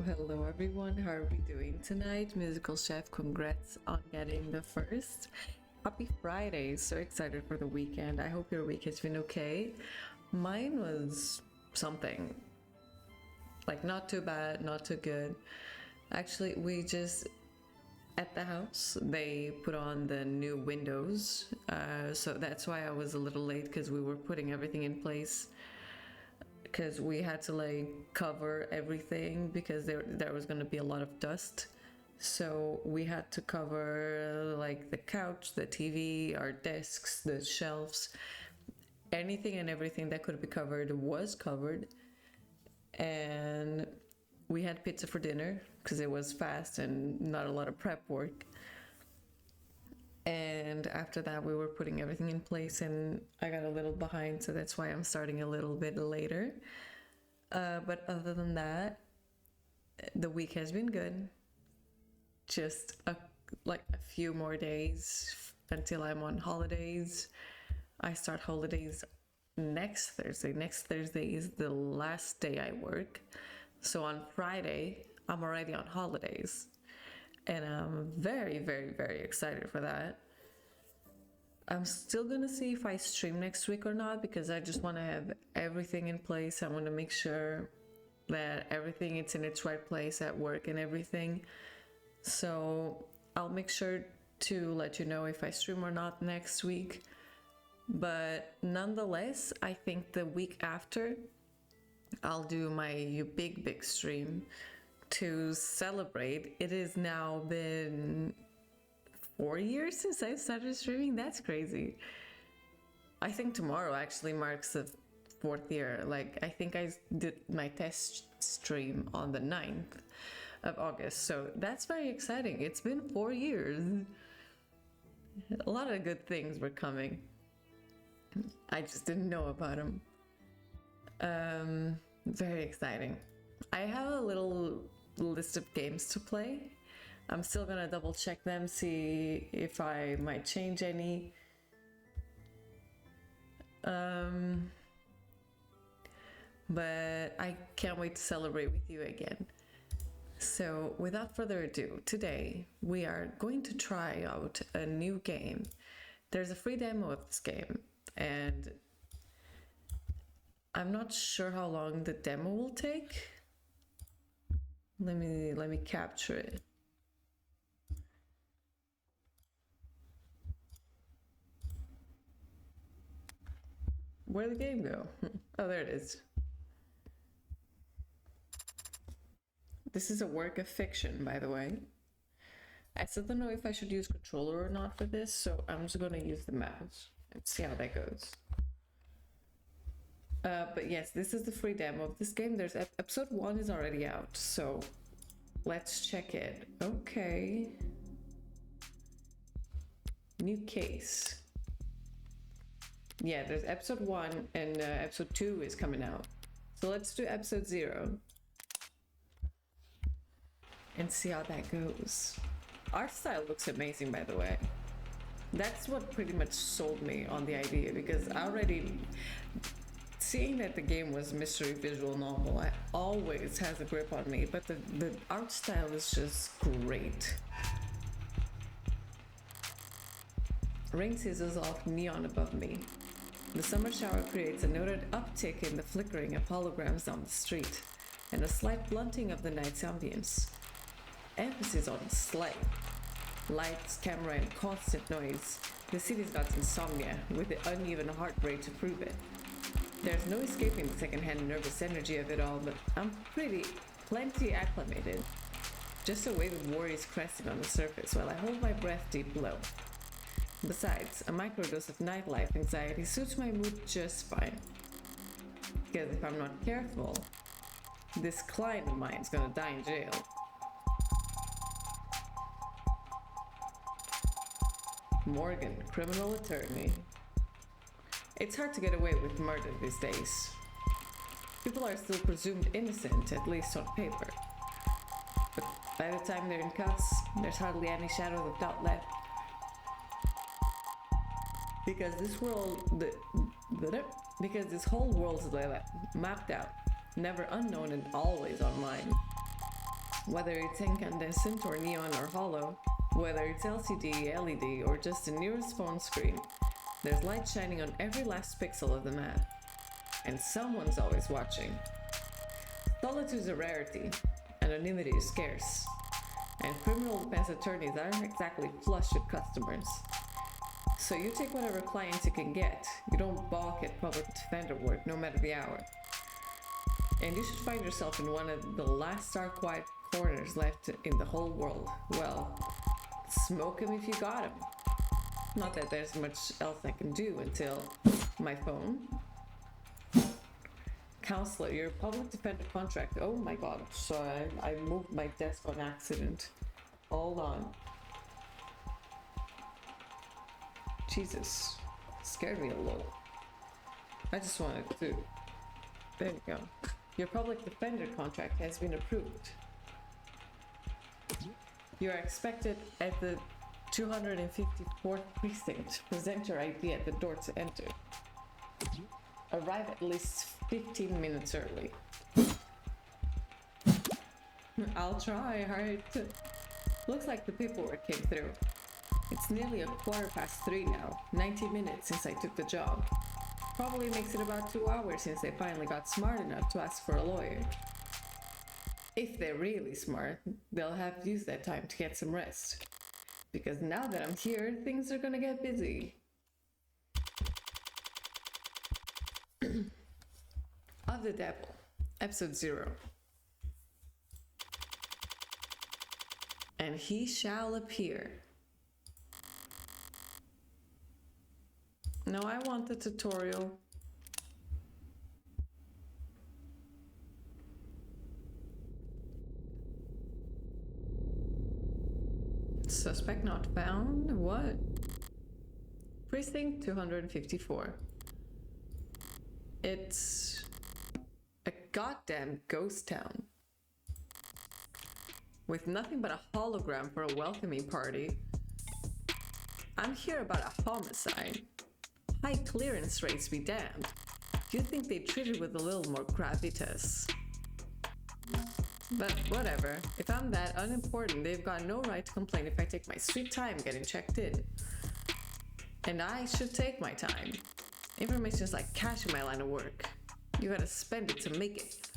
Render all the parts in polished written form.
Hello everyone. How are we doing tonight? Musical Chef, congrats on getting the first. Happy Friday. So excited for the weekend. I hope your week has been okay. Mine was something. Like not too bad, not too good. Actually, we just at the house they put on the new windows. So that's why I was a little late because we were putting everything in place. Because we had to like cover everything because there was going to be a lot of dust, so we had to cover like the couch, the TV, our desks, the shelves, anything and everything that could be covered was covered. And we had pizza for dinner because it was fast and not a lot of prep work. And after that we were putting everything in place and I got a little behind, so that's why I'm starting a little bit later. But other than that, the week has been good. Just a few more days until I'm on holidays. I start holidays next Thursday. Next Thursday is the last day I work. So on Friday, I'm already on holidays. And I'm very, very, very excited for that. I'm still gonna see if I stream next week or not because I just want to have everything in place. I want to make sure that everything is in its right place at work and everything. So I'll make sure to let you know if I stream or not next week. But nonetheless, I think the week after I'll do my big stream to celebrate. It has now been 4 years since I started streaming. That's crazy. I think tomorrow actually marks the 4th year. Like I think I did my test stream on the 9th of August. So that's very exciting. It's been 4 years. A lot of good things were coming. I just didn't know about them. Very exciting. I have a little list of games to play. I'm still gonna double check them, see if I might change any. But I can't wait to celebrate with you again. So without further ado, today we are going to try out a new game. There's a free demo of this game and I'm not sure how long the demo will take. Let me capture it. Where'd the game go? Oh, there it is. This is a work of fiction, by the way. I still don't know if I should use controller or not for this, so I'm just going to use the mouse and see how that goes. But yes, this is the free demo of this game. There's episode 1 is already out, so let's check it. Okay. New case. Yeah, there's episode 1 and episode 2 is coming out. So let's do episode 0 and see how that goes. Art style looks amazing, by the way. That's what pretty much sold me on the idea, because I already, seeing that the game was mystery visual novel, I always has a grip on me, but the art style is just great. Rain sizzles off neon above me. The summer shower creates a noted uptick in the flickering of holograms down the street, and a slight blunting of the night's ambience. Emphasis on slight. Lights, camera, and constant noise. The city's got insomnia, with the uneven heart rate to prove it. There's no escaping the secondhand nervous energy of it all, but I'm plenty acclimated. Just a wave of worries cresting on the surface while I hold my breath deep below. Besides, a microdose of nightlife anxiety suits my mood just fine. Because if I'm not careful, this client of mine's gonna die in jail. Morgan, criminal attorney. It's hard to get away with murder these days. People are still presumed innocent, at least on paper. But by the time they're in cuffs, there's hardly any shadow of doubt left. Because this whole world's mapped out, never unknown and always online. Whether it's incandescent or neon or hollow, whether it's LCD, LED, or just the nearest phone screen, there's light shining on every last pixel of the map. And someone's always watching. Solitude's a rarity, anonymity is scarce, and criminal defense attorneys aren't exactly flush with customers. So you take whatever clients you can get. You don't balk at public defender work, no matter the hour. And you should find yourself in one of the last dark quiet corners left in the whole world. Well, smoke 'em if you got 'em. Not that there's much else I can do until my phone. Counselor, your public defender contract. Oh my god, sorry, I moved my desk on accident. Hold on. Jesus, scared me a little. I just wanted to. There you go. Your public defender contract has been approved. You are expected at the 254th precinct. Present your ID at the door to enter. Arrive at least 15 minutes early. I'll try hard. Looks like the paperwork came through. It's nearly 3:15 now, 90 minutes since I took the job. Probably makes it about 2 hours since they finally got smart enough to ask for a lawyer. If they're really smart, they'll have used that time to get some rest. Because now that I'm here, things are gonna get busy. Of the Devil, episode 0. And he shall appear. No, I want the tutorial. Suspect not found? What? Precinct 254. It's a goddamn ghost town. With nothing but a hologram for a welcoming party. I'm here about a homicide. High clearance rates be damned. You'd think they treated with a little more gravitas. But whatever, if I'm that unimportant, they've got no right to complain if I take my sweet time getting checked in. And I should take my time. Information is like cash in my line of work. You gotta spend it to make it.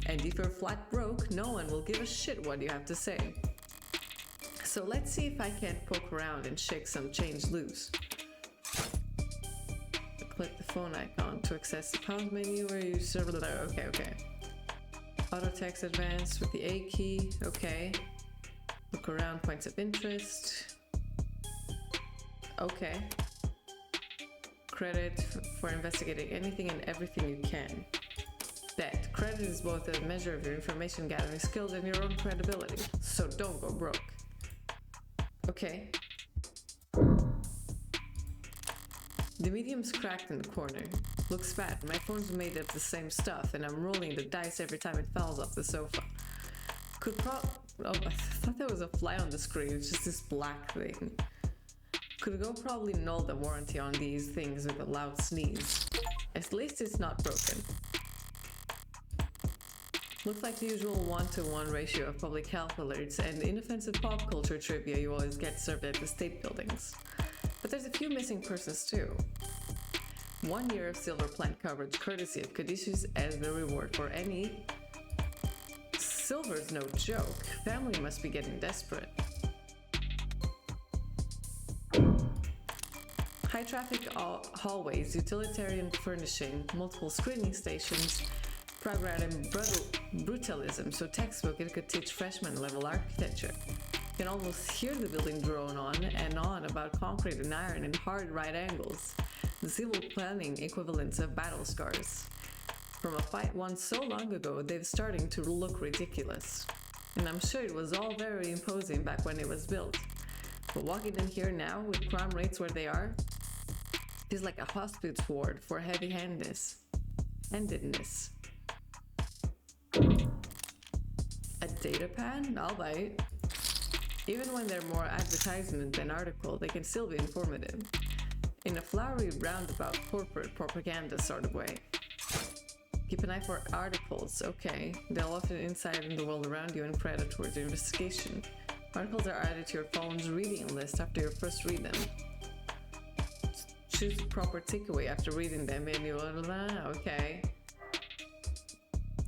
And if you're flat broke, no one will give a shit what you have to say. So let's see if I can't poke around and shake some change loose. Click the phone icon to access the pause menu where you serve. Okay. Auto text advance with the A key. Okay. Look around points of interest. Okay. Credit for investigating anything and everything you can. That credit is both a measure of your information gathering skills and your own credibility. So don't go broke. Okay. The medium's cracked in the corner. Looks fat. My phone's made of the same stuff, and I'm rolling the dice every time it falls off the sofa. Could Oh, I thought there was a fly on the screen. It's just this black thing. Could go probably null the warranty on these things with a loud sneeze. At least it's not broken. Looks like the usual 1-to-1 ratio of public health alerts and inoffensive pop culture trivia you always get served at the state buildings. But there's a few missing persons too. 1 year of silver plant coverage courtesy of Caduceus as the reward for any. Silver's no joke. Family must be getting desperate. High traffic hallways, utilitarian furnishing, multiple screening stations, prograd and brutalism, so textbook it could teach freshman level architecture. You can almost hear the building drone on and on about concrete and iron and hard right angles, the civil planning equivalents of battle scars. From a fight won so long ago, they're starting to look ridiculous. And I'm sure it was all very imposing back when it was built. But walking in here now, with crime rates where they are, is like a hospital ward for heavy-handedness. A data pan? I'll bite. Even when they're more advertisement than article, they can still be informative. In a flowery, roundabout, corporate propaganda sort of way. Keep an eye for articles, okay. They'll often insight in the world around you and credit towards your investigation. Articles are added to your phone's reading list after you first read them. Choose the proper takeaway after reading them and you'll, okay.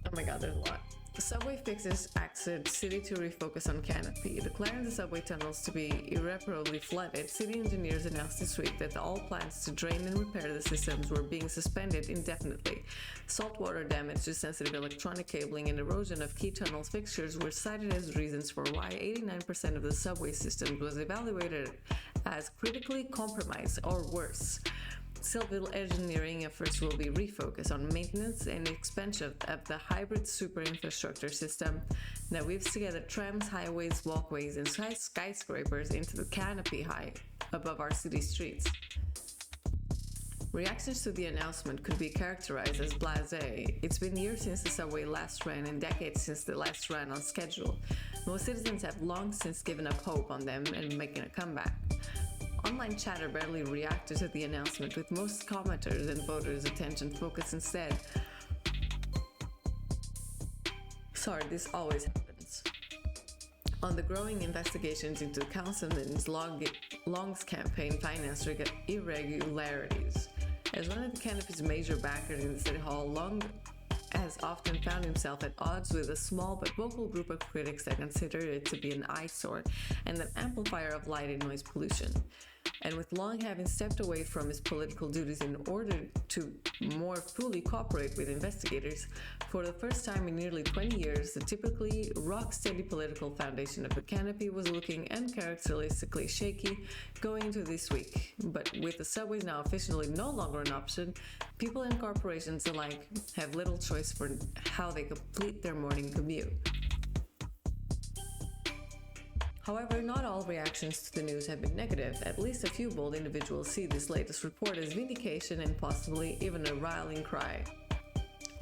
Oh my god, there's a lot. The subway fixes accident city to refocus on canopy. Declaring the subway tunnels to be irreparably flooded, city engineers announced this week that all plans to drain and repair the systems were being suspended indefinitely. Saltwater damage to sensitive electronic cabling and erosion of key tunnel fixtures were cited as reasons for why 89% of the subway system was evaluated as critically compromised or worse. Civil engineering efforts will be refocused on maintenance and expansion of the hybrid super infrastructure system that weaves together trams, highways, walkways, and skyscrapers into the canopy high above our city streets. Reactions to the announcement could be characterized as blasé. It's been years since the subway last ran and decades since the last ran on schedule. Most citizens have long since given up hope on them and making a comeback. Online chatter barely reacted to the announcement, with most commenters and voters' attention focused instead. Sorry, this always happens. On the growing investigations into Councilman Long's campaign finance irregularities. As one of the canopy's major backers in the City Hall, Long has often found himself at odds with a small but vocal group of critics that consider it to be an eyesore and an amplifier of light and noise pollution. And with Long having stepped away from his political duties in order to more fully cooperate with investigators, for the first time in nearly 20 years, the typically rock-steady political foundation of the canopy was looking uncharacteristically shaky going into this week. But with the subways now officially no longer an option, people and corporations alike have little choice for how they complete their morning commute. However, not all reactions to the news have been negative. At least a few bold individuals see this latest report as vindication and possibly even a rallying cry.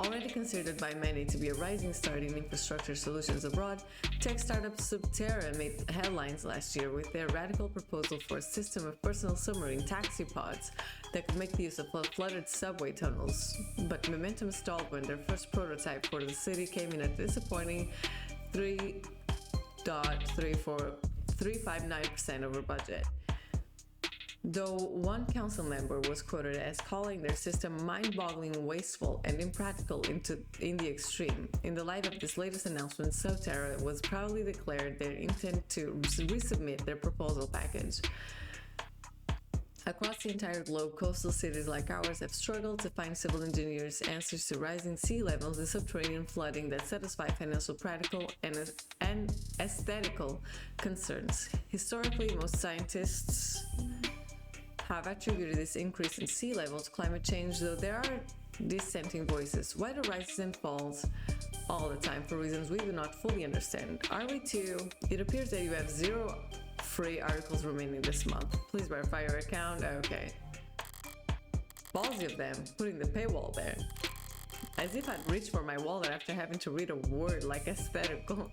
Already considered by many to be a rising star in infrastructure solutions abroad, tech startup Subterra made headlines last year with their radical proposal for a system of personal submarine taxi pods that could make the use of flooded subway tunnels. But momentum stalled when their first prototype for the city came in at disappointing 3.359% over budget. Though one council member was quoted as calling their system mind-boggling, wasteful, and impractical in the extreme. In the light of this latest announcement, Subterra was proudly declared their intent to resubmit their proposal package. Across the entire globe, coastal cities like ours have struggled to find civil engineers answers to rising sea levels and subterranean flooding that satisfy financial, practical, and aesthetical concerns. Historically, most scientists have attributed this increase in sea levels to climate change, though there are dissenting voices. Weather rises and falls all the time for reasons we do not fully understand. Are we too? It appears that you have 0 free articles remaining this month. Please verify your account. Okay. Ballsy of them, putting the paywall there. As if I'd reach for my wallet after having to read a word like aesthetical.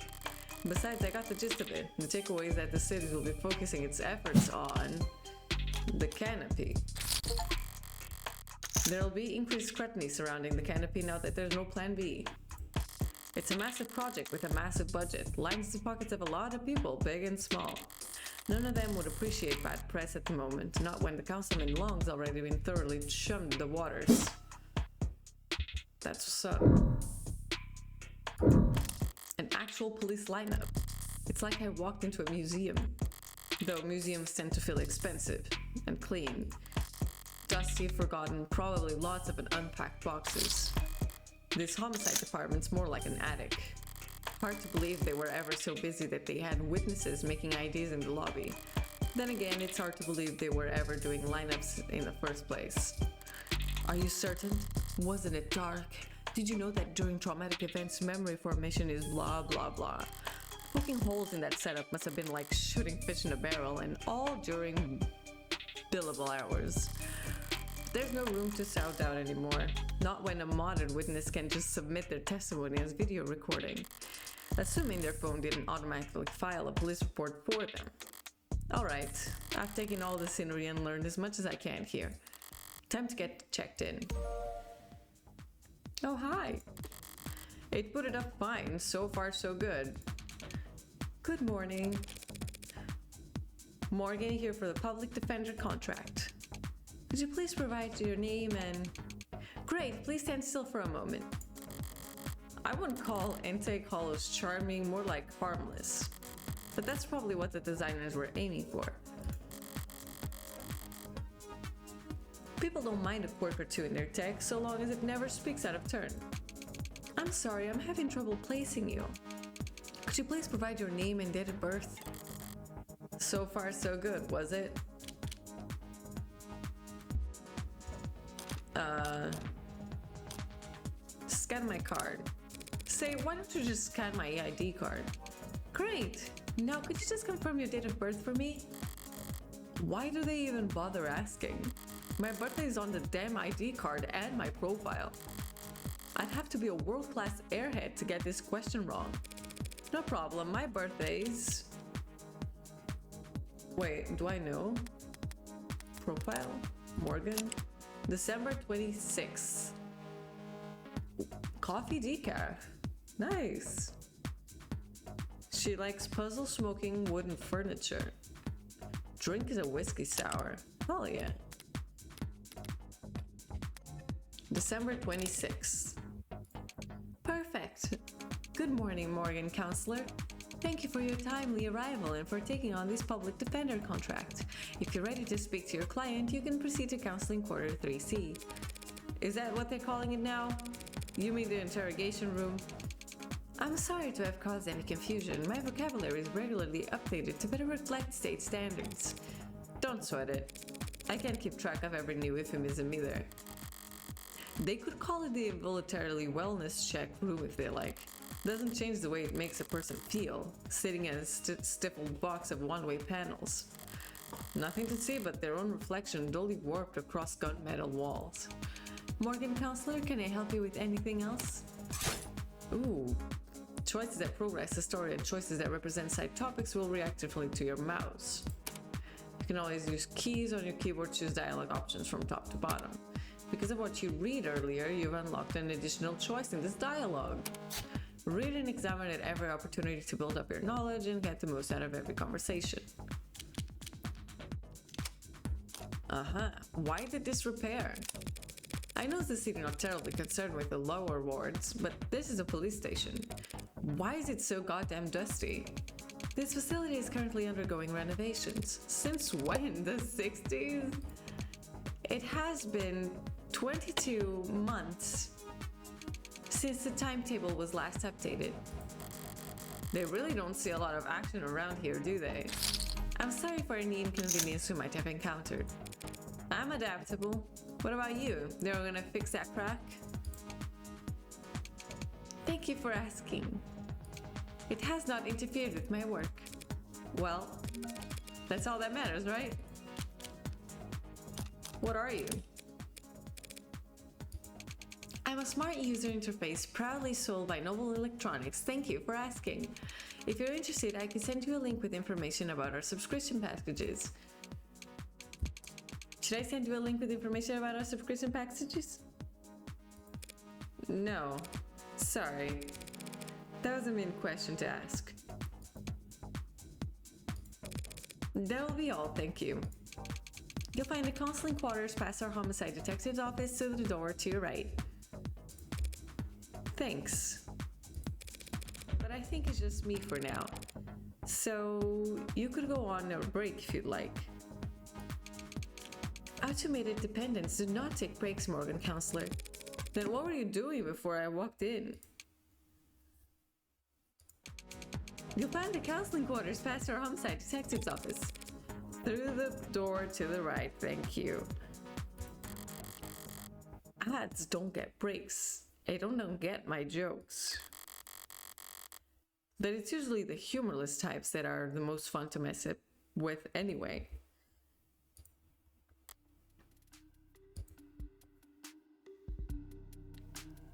Besides, I got the gist of it. The takeaway is that the city will be focusing its efforts on the canopy. There'll be increased scrutiny surrounding the canopy now that there's no plan B. It's a massive project with a massive budget, lines the pockets of a lot of people, big and small. None of them would appreciate bad press at the moment, not when the councilman Long's already been thoroughly chummed the waters. That's what's up. An actual police lineup. It's like I walked into a museum, though museums tend to feel expensive and clean. Dusty, forgotten, probably lots of unpacked boxes. This homicide department's more like an attic. Hard to believe they were ever so busy that they had witnesses making IDs in the lobby. Then again, it's hard to believe they were ever doing lineups in the first place. Are you certain? Wasn't it dark? Did you know that during traumatic events, memory formation is blah blah blah? Poking holes in that setup must have been like shooting fish in a barrel, and all during billable hours. There's no room to sound out anymore, not when a modern witness can just submit their testimony as video recording, assuming their phone didn't automatically file a police report for them. Alright, I've taken all the scenery and learned as much as I can here. Time to get checked in. Oh hi! It put it up fine, so far so good. Good morning. Morgan here for the public defender contract. Could you please provide your name and... Great, please stand still for a moment. I wouldn't call Intake Hollows charming, more like harmless. But that's probably what the designers were aiming for. People don't mind a quirk or two in their tech so long as it never speaks out of turn. I'm sorry, I'm having trouble placing you. Could you please provide your name and date of birth? So far so good, was it? Scan my card. Say, why don't you just scan my ID card? Great! Now could you just confirm your date of birth for me? Why do they even bother asking? My birthday is on the damn ID card and my profile. I'd have to be a world-class airhead to get this question wrong. No problem, my birthday's... Wait, do I know? Profile? Morgan? December 26th. Coffee decaf. Nice. She likes puzzle smoking wooden furniture. Drink is a whiskey sour. Oh yeah. December 26th. Perfect. Good morning, Morgan Counselor. Thank you for your timely arrival and for taking on this public defender contract. If you're ready to speak to your client, you can proceed to counseling quarter 3C. Is that what they're calling it now? You mean the interrogation room? I'm sorry to have caused any confusion. My vocabulary is regularly updated to better reflect state standards. Don't sweat it. I can't keep track of every new euphemism either. They could call it the involuntarily wellness check room if they like. Doesn't change the way it makes a person feel, sitting in a stifled box of one-way panels. Nothing to see but their own reflection dully warped across gunmetal walls. Morgan Counselor, can I help you with anything else? Ooh. Choices that progress the story and choices that represent side topics will react differently to your mouse. You can always use keys on your keyboard to choose dialogue options from top to bottom. Because of what you read earlier, you've unlocked an additional choice in this dialogue. Read and examine at every opportunity to build up your knowledge and get the most out of every conversation. Why the disrepair? I know the city not terribly concerned with the lower wards, but this is a police station. Why is it so goddamn dusty? This facility is currently undergoing renovations. Since when? The 60s? It has been 22 months since the timetable was last updated. They really don't see a lot of action around here, do they? I'm sorry for any inconvenience you might have encountered. I'm adaptable. What about you? They're gonna fix that crack? Thank you for asking. It has not interfered with my work. Well, that's all that matters, right? What are you? I'm a smart user interface proudly sold by Noble Electronics. Thank you for asking. If you're interested, I can send you a link with information about our subscription packages. Should I send you a link with information about our subscription packages? No. Sorry. That was a mean question to ask. That will be all, thank you. You'll find the counseling quarters past our homicide detective's office to the door to your right. Thanks. But I think it's just me for now. So you could go on a break if you'd like. Automated dependents do not take breaks, Morgan Counselor. Then what were you doing before I walked in? You'll find the counseling quarters past our homicide detective's office. Through the door to the right, thank you. Ads don't get breaks. I don't get my jokes. But it's usually the humorless types that are the most fun to mess it with anyway.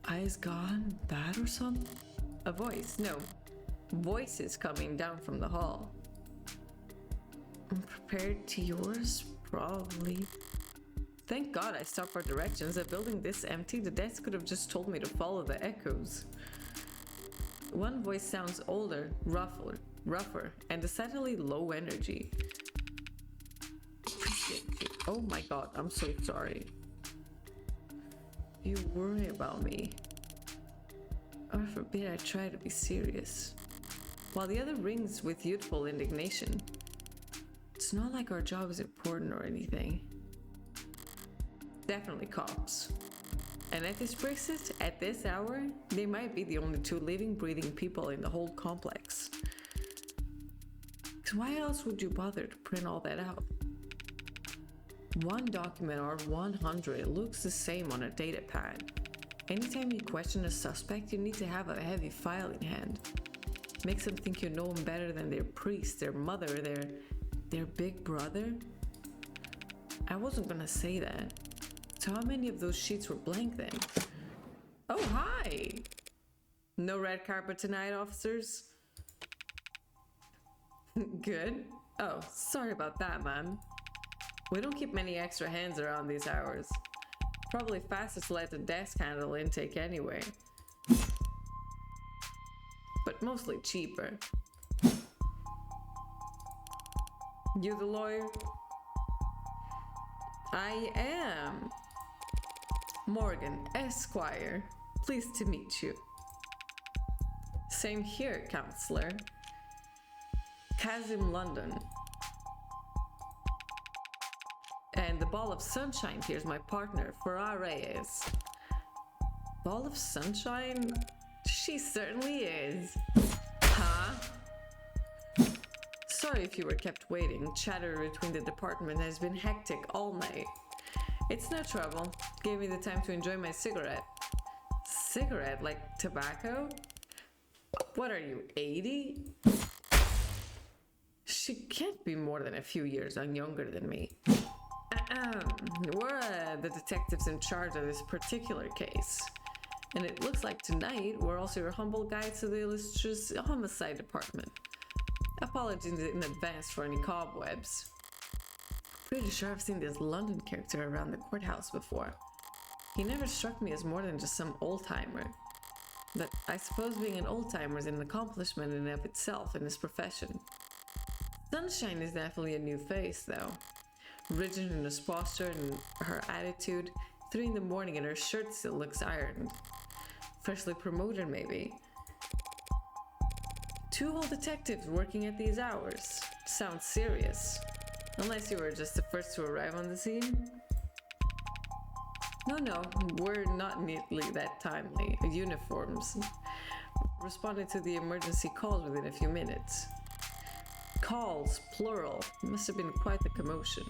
Eyes gone? Bad or something? A voice. No. Voices coming down from the hall. Compared to yours? Probably. Thank God I stopped for directions. A building this empty, the desk could have just told me to follow the echoes. One voice sounds older, rougher, and decidedly low energy. Oh my God, I'm so sorry. You worry about me. Or forbid I try to be serious. While the other rings with youthful indignation. It's not like our job is important or anything. Definitely cops. And at this Brexit, at this hour, they might be the only two living, breathing people in the whole complex. Because why else would you bother to print all that out? One document or 100 looks the same on a data pad. Anytime you question a suspect, you need to have a heavy file in hand. Makes them think you know them better than their priest, their mother, their big brother. I wasn't gonna say that. So how many of those sheets were blank then? Oh, hi! No red carpet tonight, officers? Good. Oh, sorry about that, man. We don't keep many extra hands around these hours. Probably fastest to let the desk handle intake anyway. But mostly cheaper. You the lawyer? I am. Morgan, Esquire. Pleased to meet you. Same here, Counselor. Kazim, London. And the ball of sunshine here's my partner, Farah Reyes. Ball of sunshine? She certainly is. Huh? Sorry if you were kept waiting. Chatter between the department has been hectic all night. It's no trouble. Gave me the time to enjoy my cigarette. Cigarette? Like tobacco? What are you, 80? She can't be more than a few years younger than me. We're the detectives in charge of this particular case. And it looks like tonight we're also your humble guides to the illustrious homicide department. Apologies in advance for any cobwebs. Pretty sure I've seen this London character around the courthouse before. He never struck me as more than just some old-timer. But I suppose being an old-timer is an accomplishment in and of itself in this profession. Sunshine is definitely a new face, though. Rigid in her posture and her attitude, 3 in the morning and her shirt still looks ironed. Freshly promoted, maybe. 2 whole detectives working at these hours. Sounds serious. Unless you were just the first to arrive on the scene. No, we're not neatly that timely. Uniforms. Responded to the emergency calls within a few minutes. Calls, plural. Must have been quite the commotion.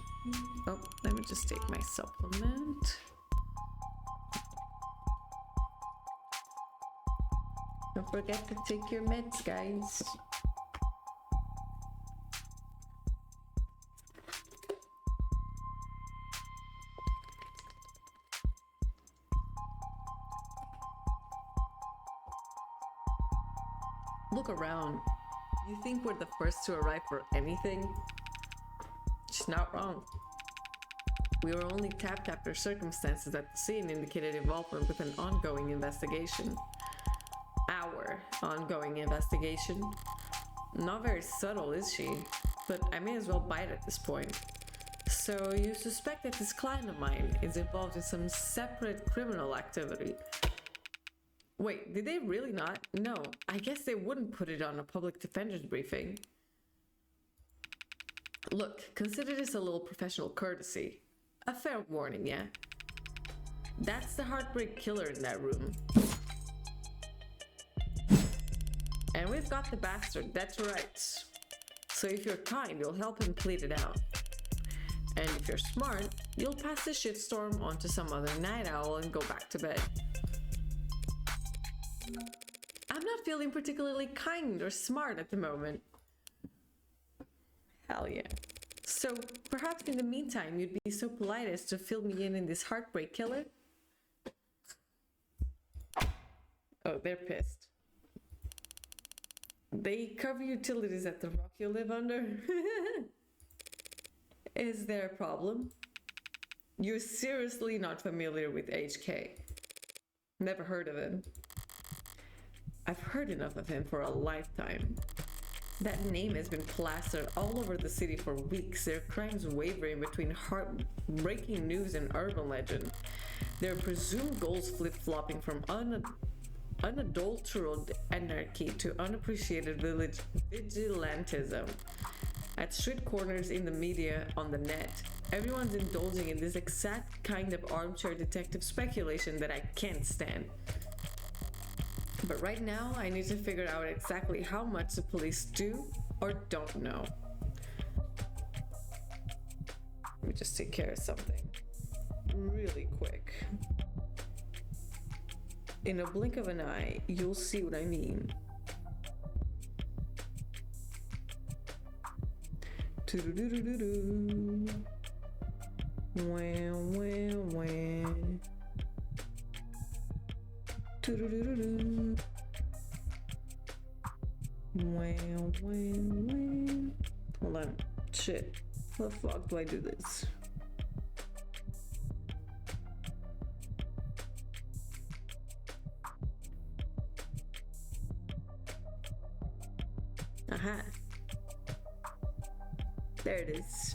Oh, let me just take my supplement. Don't forget to take your meds, guys. Look around. You think we're the first to arrive for anything? She's not wrong. We were only tapped after circumstances at the scene indicated involvement with an ongoing investigation. Our ongoing investigation. Not very subtle, is she? But I may as well bite at this point. So you suspect that this client of mine is involved in some separate criminal activity. Wait, did they really not? No, I guess they wouldn't put it on a public defender's briefing. Look, consider this a little professional courtesy. A fair warning, yeah? That's the heartbreak killer in that room. And we've got the bastard, that's right. So if you're kind, you'll help him plead it out. And if you're smart, you'll pass the shitstorm on to some other night owl and go back to bed. I'm not feeling particularly kind or smart at the moment. Hell yeah. So perhaps in the meantime, you'd be so polite as to fill me in this heartbreak killer? Oh, they're pissed. They cover utilities at the rock you live under? Is there a problem? You're seriously not familiar with HK. Never heard of him. I've heard enough of him for a lifetime. That name has been plastered all over the city for weeks. Their crimes wavering between heartbreaking news and urban legend. Their presumed goals flip-flopping from unadulterated anarchy to unappreciated vigilantism. At street corners, in the media, on the net, everyone's indulging in this exact kind of armchair detective speculation that I can't stand. But right now, I need to figure out exactly how much the police do or don't know. Let me just take care of something really quick. In a blink of an eye, you'll see what I mean. Do-do-do-do-do-do. Wah, wah, wah. Do-do-do-do-do. Wah, wah, wah. Hold on. Shit. How the fuck do I do this? Aha. There it is.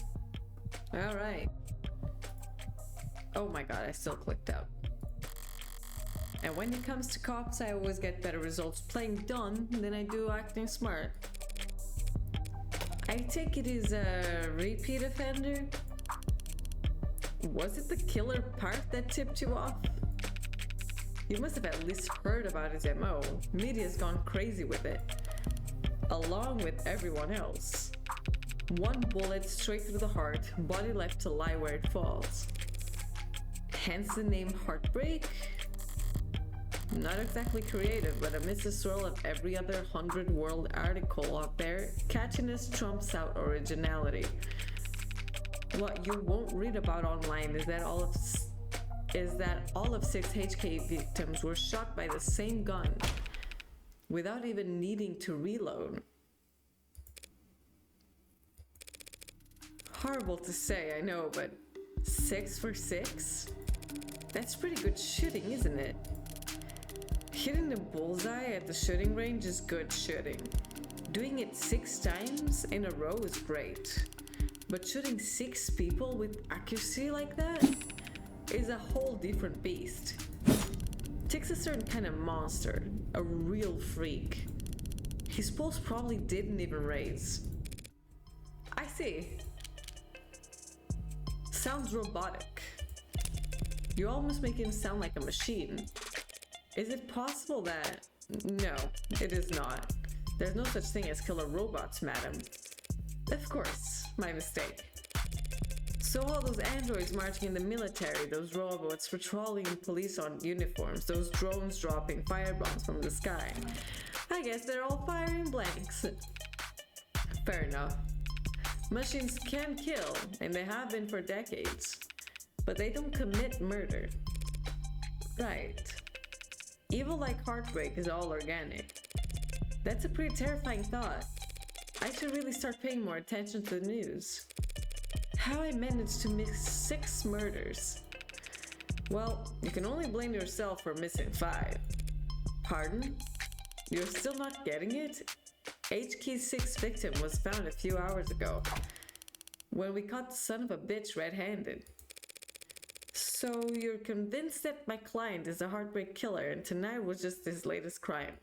All right. Oh my god, I still clicked out. And when it comes to cops, I always get better results playing dumb than I do acting smart. I take it he's a repeat offender? Was it the killer part that tipped you off? You must have at least heard about his MO. Media's gone crazy with it. Along with everyone else. One bullet straight through the heart, body left to lie where it falls. Hence the name Heartbreak? Not exactly creative, but amidst the swirl of every other 100-word article out there, catchiness trumps out originality. What you won't read about online is that all of 6 HK victims were shot by the same gun, without even needing to reload. Horrible to say, I know, but 6 for 6? That's pretty good shooting, isn't it? Hitting the bullseye at the shooting range is good shooting. Doing it 6 times in a row is great. But shooting 6 people with accuracy like that is a whole different beast. Takes a certain kind of monster, a real freak. His pulse probably didn't even raise. I see. Sounds robotic. You almost make him sound like a machine. Is it possible that... No, it is not. There's no such thing as killer robots, madam. Of course, my mistake. So all those androids marching in the military, those robots patrolling in police on uniforms, those drones dropping firebombs from the sky. I guess they're all firing blanks. Fair enough. Machines can kill, and they have been for decades. But they don't commit murder. Right. Evil like Heartbreak is all organic. That's a pretty terrifying thought. I should really start paying more attention to the news. How I managed to miss 6 murders. Well, you can only blame yourself for missing 5. Pardon? You're still not getting it? HK's 6th victim was found a few hours ago, when we caught the son of a bitch red-handed. So you're convinced that my client is a heartbreak killer and tonight was just his latest crime.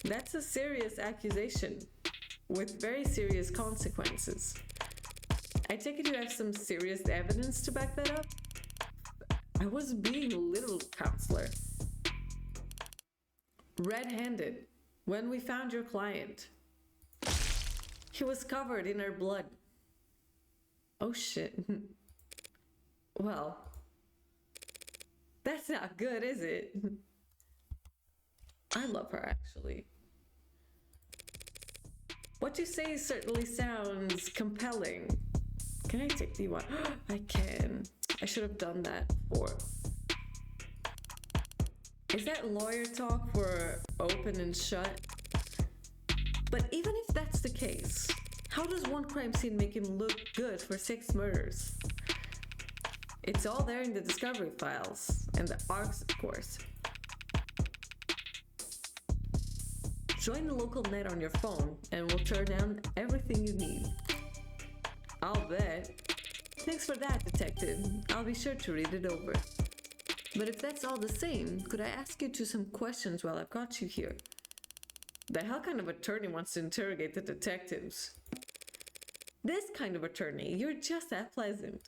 That's a serious accusation, with very serious consequences. I take it you have some serious evidence to back that up? I was being literal, counselor. Red-handed, when we found your client. He was covered in her blood. Oh shit. Well, that's not good, is it? I love her, actually. What you say certainly sounds compelling. Can I take the one? I can. I should have done that before. Is that lawyer talk for open and shut? But even if that's the case, how does one crime scene make him look good for 6 murders? It's all there in the discovery files, and the arcs, of course. Join the local net on your phone, and we'll turn down everything you need. I'll bet. Thanks for that, detective. I'll be sure to read it over. But if that's all the same, could I ask you some questions while I've got you here? The hell kind of attorney wants to interrogate the detectives? This kind of attorney, you're just that pleasant.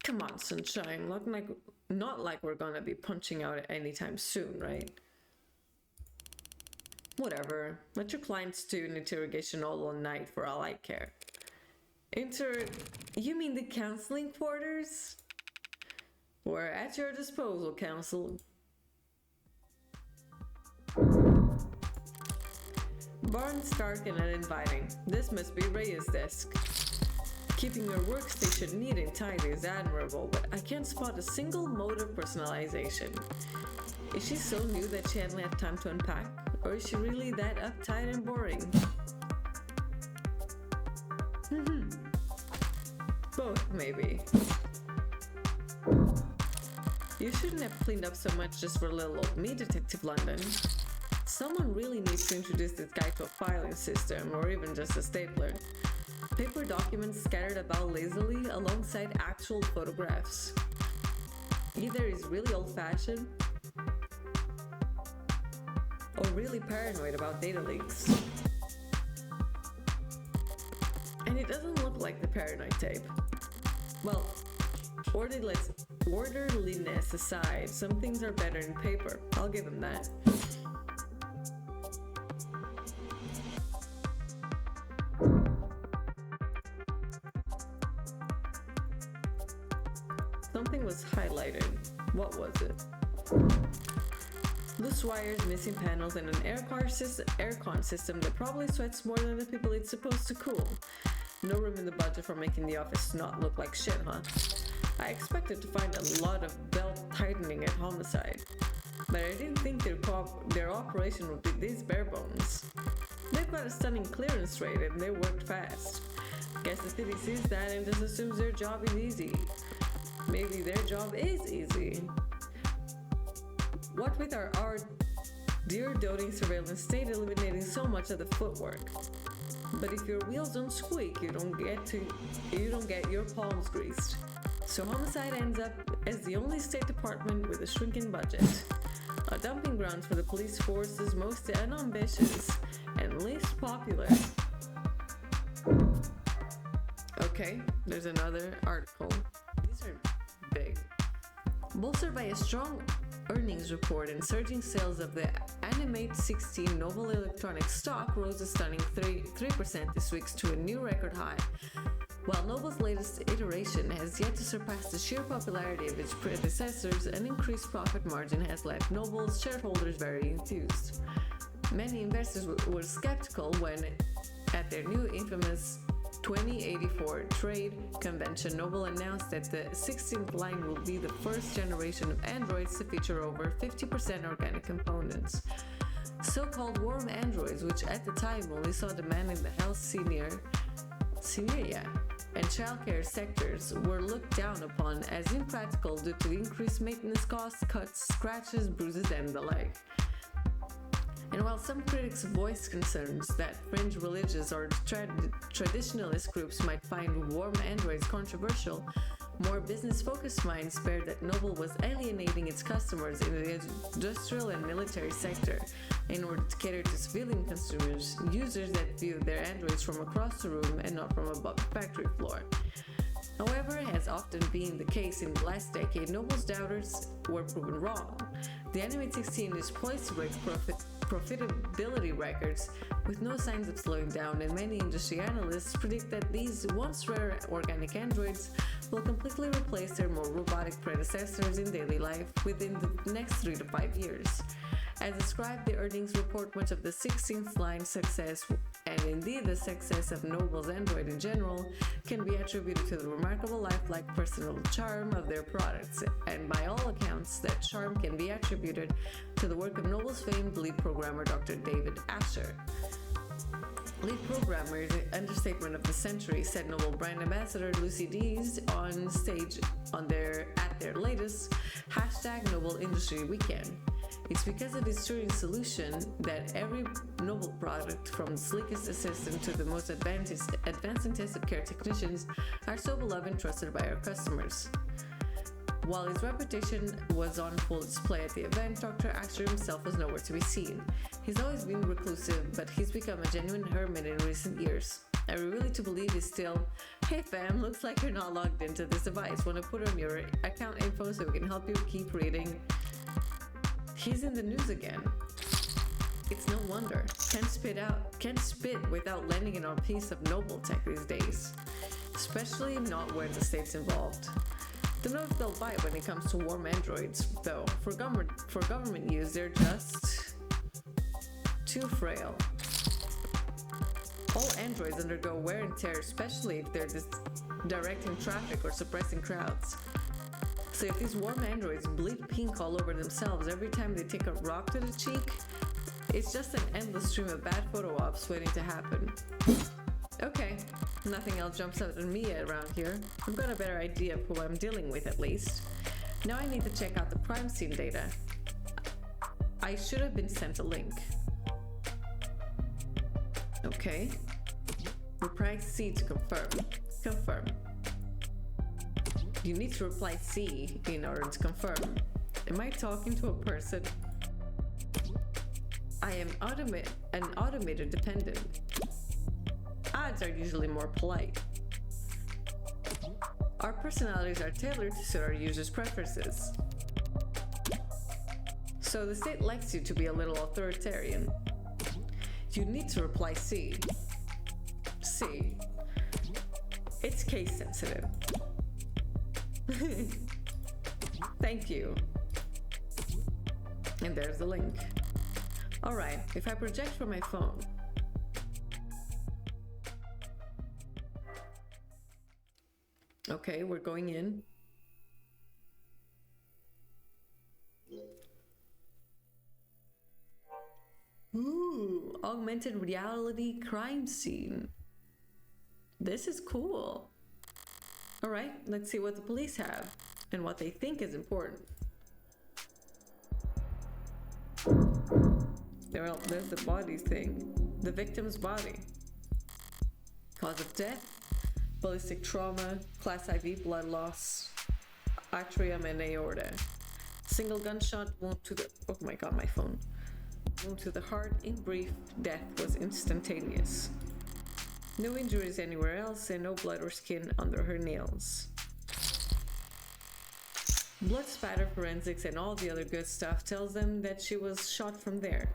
Come on, sunshine, not like we're gonna be punching out anytime soon, right? Whatever, let your clients do an interrogation all night for all I care. You mean the counseling quarters? We're at your disposal, counsel. Barn's dark and uninviting. This must be Rhea's desk. Keeping her workstation neat and tidy is admirable, but I can't spot a single mode of personalization. Is she so new that she hadn't had time to unpack? Or is she really that uptight and boring? Both, maybe. You shouldn't have cleaned up so much just for little old me, Detective London. Someone really needs to introduce this guy to a filing system, or even just a stapler. Paper documents scattered about lazily alongside actual photographs. Either he's really old-fashioned, or really paranoid about data leaks. And it doesn't look like the paranoid type. Well, orderliness aside, some things are better in paper. I'll give him that. Something was highlighted. What was it? Loose wires, missing panels, and an aircon system that probably sweats more than the people it's supposed to cool. No room in the budget for making the office not look like shit, huh? I expected to find a lot of belt tightening at Homicide, but I didn't think their operation would be this bare bones. They've got a stunning clearance rate and they worked fast. Guess the city sees that and just assumes their job is easy. Maybe their job is easy. What with our dear doting surveillance state eliminating so much of the footwork. But if your wheels don't squeak, you don't get your palms greased. So Homicide ends up as the only state department with a shrinking budget. A dumping ground for the police force's most unambitious and least popular. Okay, there's another article. These are big. Bolstered by a strong earnings report and surging sales of the Animate 16 Noble Electronics stock rose a stunning 3% this week to a new record high. While Noble's latest iteration has yet to surpass the sheer popularity of its predecessors, an increased profit margin has left Noble's shareholders very enthused. Many investors were skeptical when, at their new infamous 2084 trade convention, Noble announced that the 16th line will be the first generation of Androids to feature over 50% organic components. So-called warm androids, which at the time only saw demand in the health, senior and childcare sectors, were looked down upon as impractical due to increased maintenance costs, cuts, scratches, bruises, and the like. And while some critics voiced concerns that fringe religious or traditionalist groups might find warm androids controversial, more business-focused minds spared that Noble was alienating its customers in the industrial and military sector in order to cater to civilian consumers, users that viewed their androids from across the room and not from above the factory floor. However, as often being the case in the last decade, Noble's doubters were proven wrong. The Animate 16 is poised to break profitability records with no signs of slowing down, and many industry analysts predict that these once rare organic androids will completely replace their more robotic predecessors in daily life within the next 3 to 5 years. As described, the earnings report much of the 16th line's success, and indeed the success of Noble's Android in general, can be attributed to the remarkable lifelike personal charm of their products, and by all accounts, that charm can be attributed to the work of Noble's famed lead programmer Dr. David Asher. Lead programmer is the understatement of the century, said Noble brand ambassador Lucy Dees on stage at their latest #Noble Industry Weekend. It's because of his Turing solution that every Noble product, from the sleekest assistant to the most advanced intensive care technicians, are so beloved and trusted by our customers. While his reputation was on full display at the event, Dr. Asher himself was nowhere to be seen. He's always been reclusive, but he's become a genuine hermit in recent years. Are we really to believe he's still, "Hey fam, looks like you're not logged into this device. Want to put on your account info so we can help you keep reading?" He's in the news again. It's no wonder. Can't spit without landing in on a piece of Noble tech these days. Especially not where the state's involved. Don't know if they'll bite when it comes to warm androids, though. For government use, they're just too frail. All androids undergo wear and tear, especially if they're directing traffic or suppressing crowds. So if these warm androids bleed pink all over themselves every time they take a rock to the cheek, it's just an endless stream of bad photo ops waiting to happen. Okay, nothing else jumps out at me around here. I've got a better idea of who I'm dealing with at least. Now I need to check out the crime scene data. I should have been sent a link. Okay. Reply C to confirm. Confirm. You need to reply C in order to confirm. Am I talking to a person? I am an automated dependent. Ads are usually more polite. Our personalities are tailored to suit our users' preferences. So the state likes you to be a little authoritarian. You need to reply C. C. It's case sensitive. Thank you. And there's the link. Alright, if I project from my phone. Okay, we're going in. Ooh, augmented reality crime scene. This is cool. Alright, let's see what the police have and what they think is important. There's the body thing. The victim's body. Cause of death, ballistic trauma, class IV blood loss, atrium and aorta. Single gunshot wound to the, oh my god, my phone. Wound to the heart. In brief, death was instantaneous. No injuries anywhere else and no blood or skin under her nails. Blood spatter forensics and all the other good stuff tells them that she was shot from there.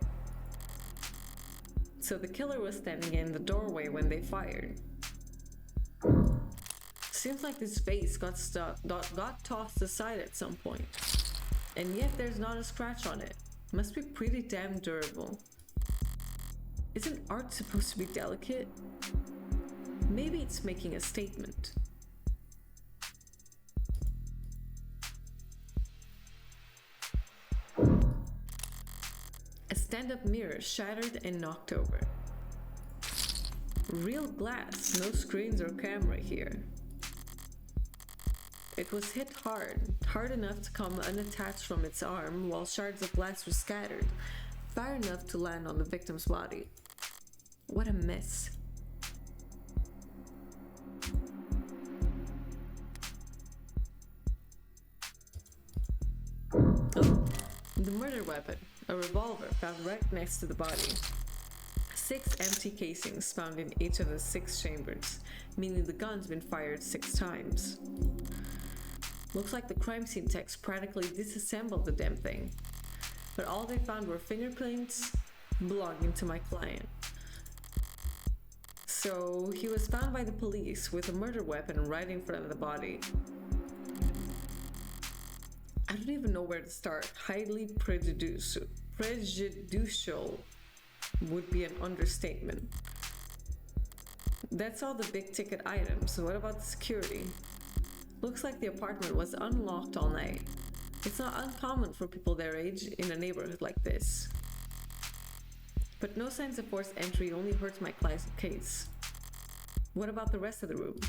So the killer was standing in the doorway when they fired. Seems like this vase got tossed aside at some point. And yet there's not a scratch on it. Must be pretty damn durable. Isn't art supposed to be delicate? Maybe it's making a statement. A Stand-up mirror shattered and knocked over. Real glass, no screens or camera here. It was hit hard enough to come unattached from its arm, while shards of glass were scattered, far enough to land on the victim's body. What a mess. Oh, the murder weapon, a revolver found right next to the body. 6 empty casings found in each of the 6 chambers, meaning the gun's been fired 6 times. Looks like the crime scene techs practically disassembled the damn thing. But all they found were fingerprints belonging to my client. So he was found by the police with a murder weapon right in front of the body. I don't even know where to start. Highly prejudicial would be an understatement. That's all the big ticket items. So what about the security? Looks like the apartment was unlocked all night. It's not uncommon for people their age in a neighborhood like this. But no signs of forced entry only hurts my client's case. What about the rest of the room?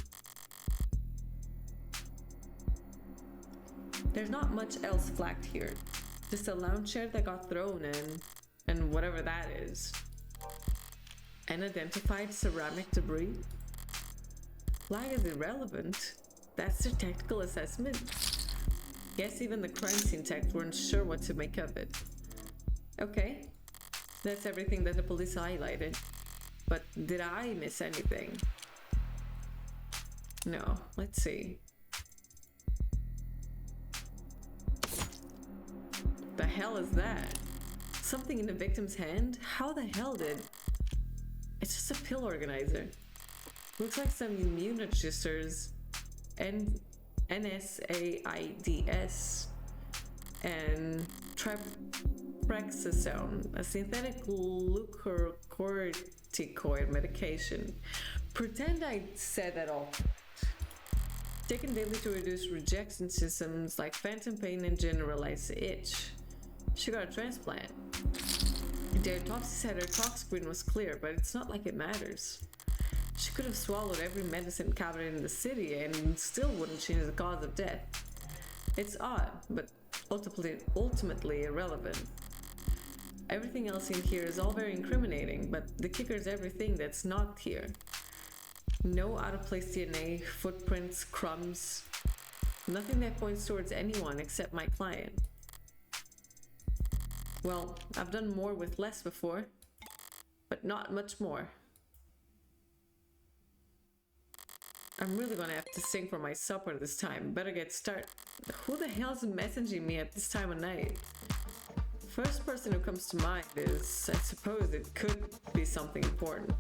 There's not much else flagged here. Just a lounge chair that got thrown in, and whatever that is. Unidentified ceramic debris? Flag is irrelevant. That's their technical assessment. Guess even the crime scene techs weren't sure what to make of it. Okay, that's everything that the police highlighted. But did I miss anything? No, let's see. The hell is that? Something in the victim's hand? How the hell did? It's just a pill organizer. Looks like some immunoregisters and NSAIDs and tripexazone, a synthetic glucocorticoid medication. Pretend I said that all. Taken daily to reduce rejection symptoms like phantom pain and generalized itch. She got a transplant. The autopsy said her tox screen was clear, but it's not like it matters. She could have swallowed every medicine cabinet in the city and still wouldn't change the cause of death. It's odd, but ultimately irrelevant. Everything else in here is all very incriminating, but the kicker is everything that's not here. No out-of-place DNA, footprints, crumbs. Nothing that points towards anyone except my client. Well, I've done more with less before, but not much more. I'm really gonna have to sing for my supper this time. Better get started. Who the hell's messaging me at this time of night? First person who comes to mind is, I suppose it could be something important.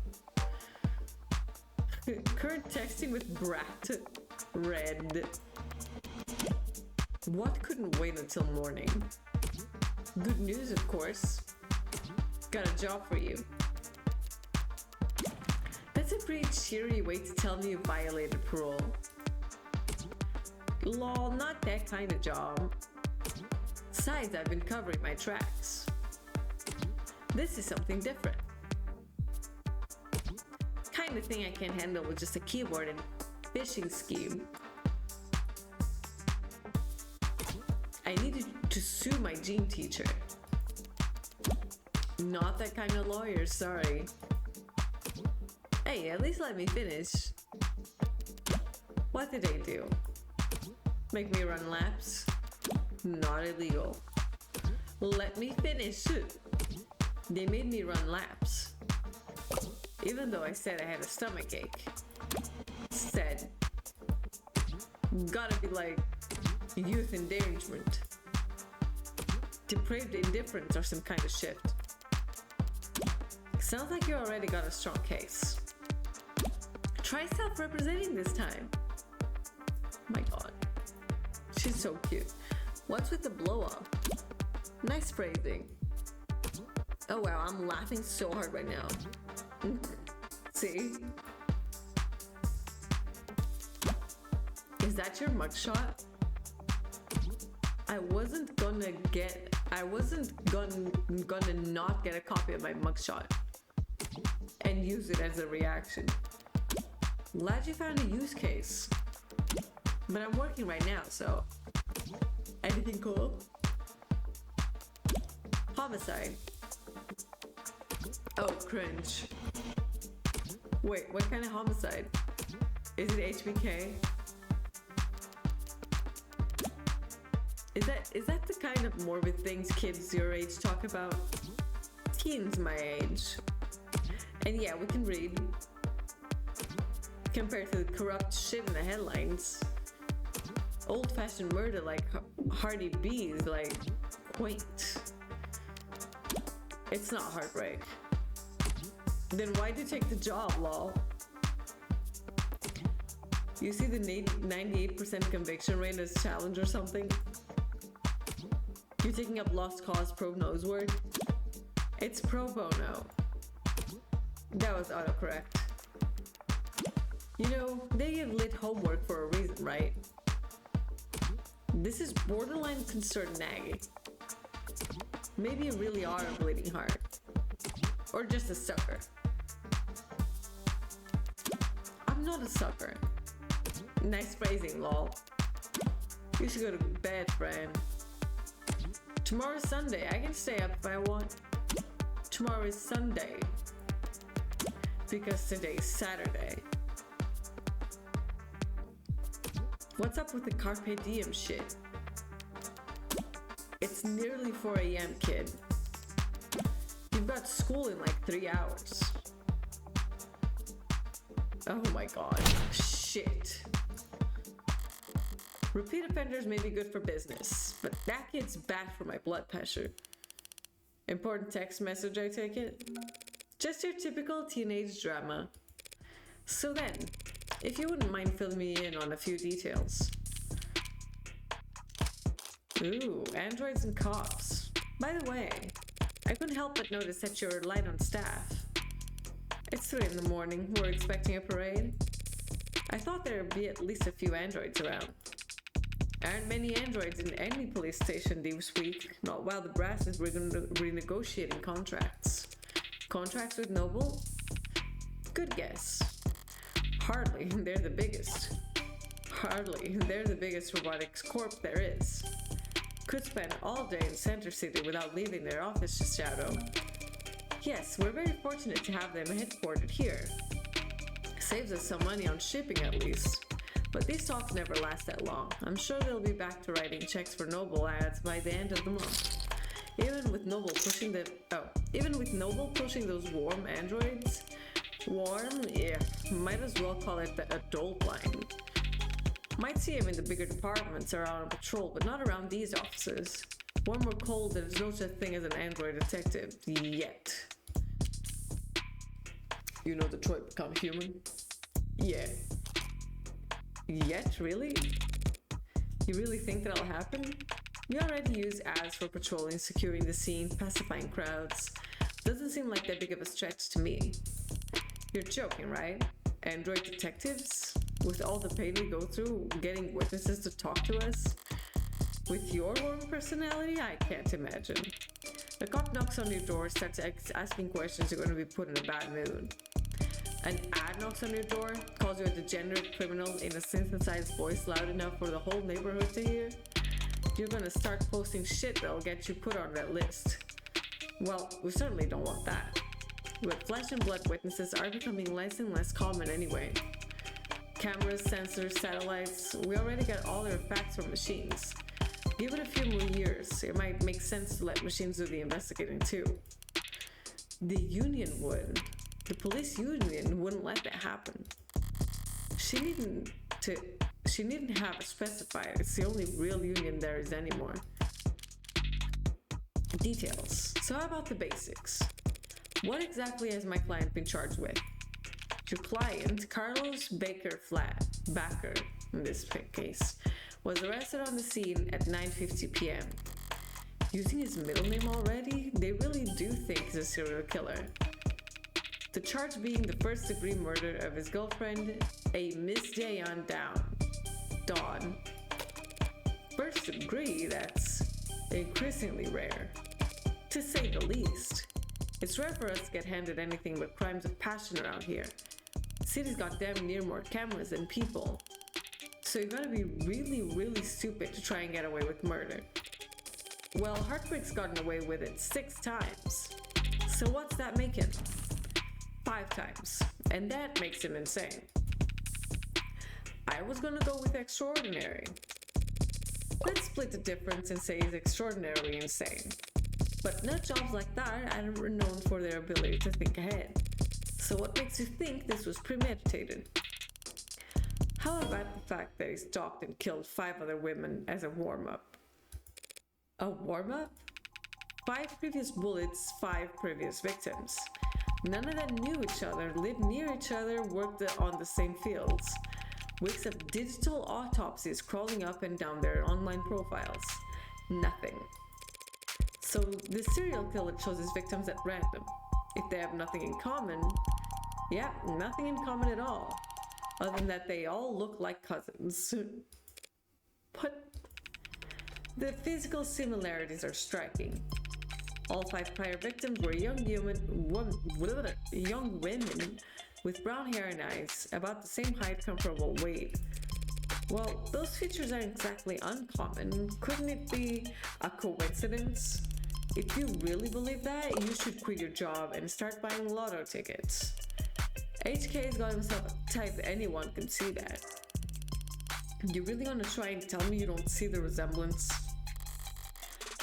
Current texting with Brat. Red. What couldn't wait until morning? Good news, of course. Got a job for you. That's a pretty cheery way to tell me you violated parole. Lol, not that kind of job. Besides, I've been covering my tracks. This is something different. Kind of thing I can't handle with just a keyboard and phishing scheme. I needed to sue my gene teacher. Not that kind of lawyer, sorry. Hey, at least let me finish. What did they do? Make me run laps? Not illegal. Let me finish. They made me run laps. Even though I said I had a stomach ache. Said, gotta be like youth endangerment. Depraved indifference or some kind of shift. Sounds like you already got a strong case. Try self-representing this time. My god. She's so cute. What's with the blow-up? Nice phrasing. Oh wow, I'm laughing so hard right now. See? Is that your mugshot? I wasn't gonna get I wasn't gonna not get a copy of my mugshot and use it as a reaction. Glad you found a use case. But I'm working right now, so... Anything cool? Homicide. Oh, cringe. Wait, what kind of homicide? Is it HBK? Is that the kind of morbid things kids your age talk about? Teens my age. And yeah, we can read. Compared to the corrupt shit in the headlines. Old-fashioned murder like Hardy B is like quaint. It's not heartbreak. Then why'd you take the job, lol? You see the 98% conviction rate as challenge or something? You're taking up lost cause pro bono's work? It's pro bono. That was autocorrect. You know, they give lit homework for a reason, right? This is borderline concerned nagging. Maybe you really are a bleeding heart. Or just a sucker. I'm not a sucker. Nice phrasing, lol. You should go to bed, friend. Tomorrow's Sunday. I can stay up if I want. Tomorrow is Sunday. Because today's Saturday. What's up with the carpe diem shit? It's nearly 4 a.m., kid. You've got school in like 3 hours. Oh my god. Shit. Repeat offenders may be good for business, but that kid's bad for my blood pressure. Important text message, I take it? Just your typical teenage drama. So then, if you wouldn't mind filling me in on a few details. Ooh, androids and cops. By the way, I couldn't help but notice that you're light on staff. It's 3 in the morning, we're expecting a parade. I thought there'd be at least a few androids around. Aren't many androids in any police station this week, not while the brass is renegotiating contracts. Contracts with Noble? Good guess. Hardly, they're the biggest. Hardly, they're the biggest robotics corp there is. Could spend all day in Center City without leaving their office to shadow. Yes, we're very fortunate to have them headquartered here. Saves us some money on shipping at least. But these talks never last that long. I'm sure they'll be back to writing checks for Noble ads by the end of the month. Even with Noble pushing those warm androids. Warm? Yeah, might as well call it the adult line. Might see him in the bigger departments around on patrol, but not around these offices. Warm or cold, there's no such thing as an android detective. Yet. You know Detroit become human? Yeah. Yet, really? You really think that'll happen? We already use ads for patrolling, securing the scene, pacifying crowds. Doesn't seem like that big of a stretch to me. You're joking, right? Android detectives? With all the pain we go through, getting witnesses to talk to us? With your warm personality, I can't imagine. A cop knocks on your door, starts asking questions, you're going to be put in a bad mood. An ad knocks on your door, calls you a degenerate criminal in a synthesized voice loud enough for the whole neighborhood to hear. You're gonna start posting shit that'll get you put on that list. Well, we certainly don't want that. But flesh and blood witnesses are becoming less and less common anyway. Cameras, sensors, satellites, we already got all their facts from machines. Give it a few more years, it might make sense to let machines do the investigating too. The union would. The police union wouldn't let that happen. She needn't have it specified. It's the only real union there is anymore. Details. So how about the basics? What exactly has my client been charged with? Your client, Carlos Baker in this case, was arrested on the scene at 9:50 p.m. Using his middle name already? They really do think he's a serial killer. The charge being the first-degree murder of his girlfriend, a Miss Dawn. First degree, that's... increasingly rare, to say the least. It's rare for us to get handed anything but crimes of passion around here. City's got damn near more cameras than people. So you gotta be really, really stupid to try and get away with murder. Well, Heartbreak's gotten away with it 6 times. So what's that make him? 5 times. And that makes him insane. I was gonna go with extraordinary. Let's split the difference and say he's extraordinarily insane. But nut jobs like that are known for their ability to think ahead. So what makes you think this was premeditated? How about the fact that he stalked and killed 5 other women as a warm-up? A warm-up? 5 previous bullets, 5 previous victims. None of them knew each other, lived near each other, worked on the same fields. Weeks of digital autopsies crawling up and down their online profiles. Nothing. So the serial killer chose his victims at random. If they have nothing in common, yeah, nothing in common at all. Other than that they all look like cousins. But the physical similarities are striking. All 5 prior victims were young women with brown hair and eyes, about the same height, comparable weight. Well, those features aren't exactly uncommon. Couldn't it be a coincidence? If you really believe that, you should quit your job and start buying lotto tickets. HK's got himself a type anyone can see that. You really gonna try and tell me you don't see the resemblance?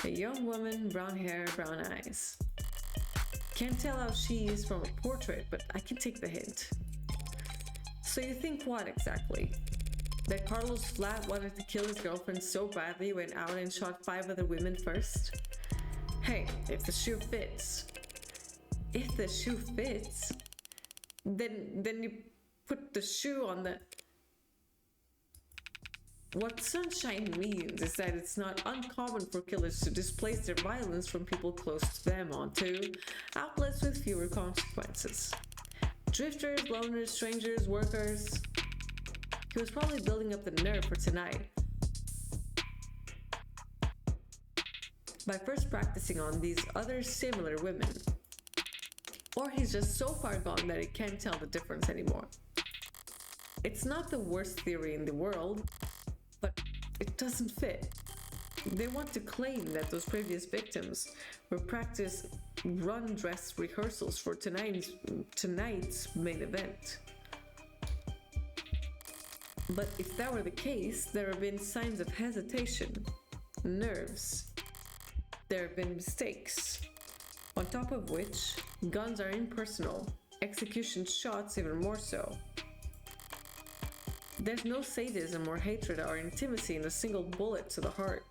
A young woman, brown hair, brown eyes. Can't tell how she is from a portrait, but I can take the hint. So you think what exactly? That Carlos Flat wanted to kill his girlfriend so badly he went out and shot 5 other women first? Hey, if the shoe fits. If the shoe fits, then you put the shoe on the... What Sunshine means is that it's not uncommon for killers to displace their violence from people close to them onto outlets with fewer consequences. Drifters, loners, strangers, workers. He was probably building up the nerve for tonight. By first practicing on these other similar women. Or he's just so far gone that he can't tell the difference anymore. It's not the worst theory in the world, but it doesn't fit. They want to claim that those previous victims were practice run dress rehearsals for tonight's main event. But if that were the case, there have been signs of hesitation, nerves. There have been mistakes. On top of which, guns are impersonal, execution shots even more so. There's no sadism or hatred or intimacy in a single bullet to the heart.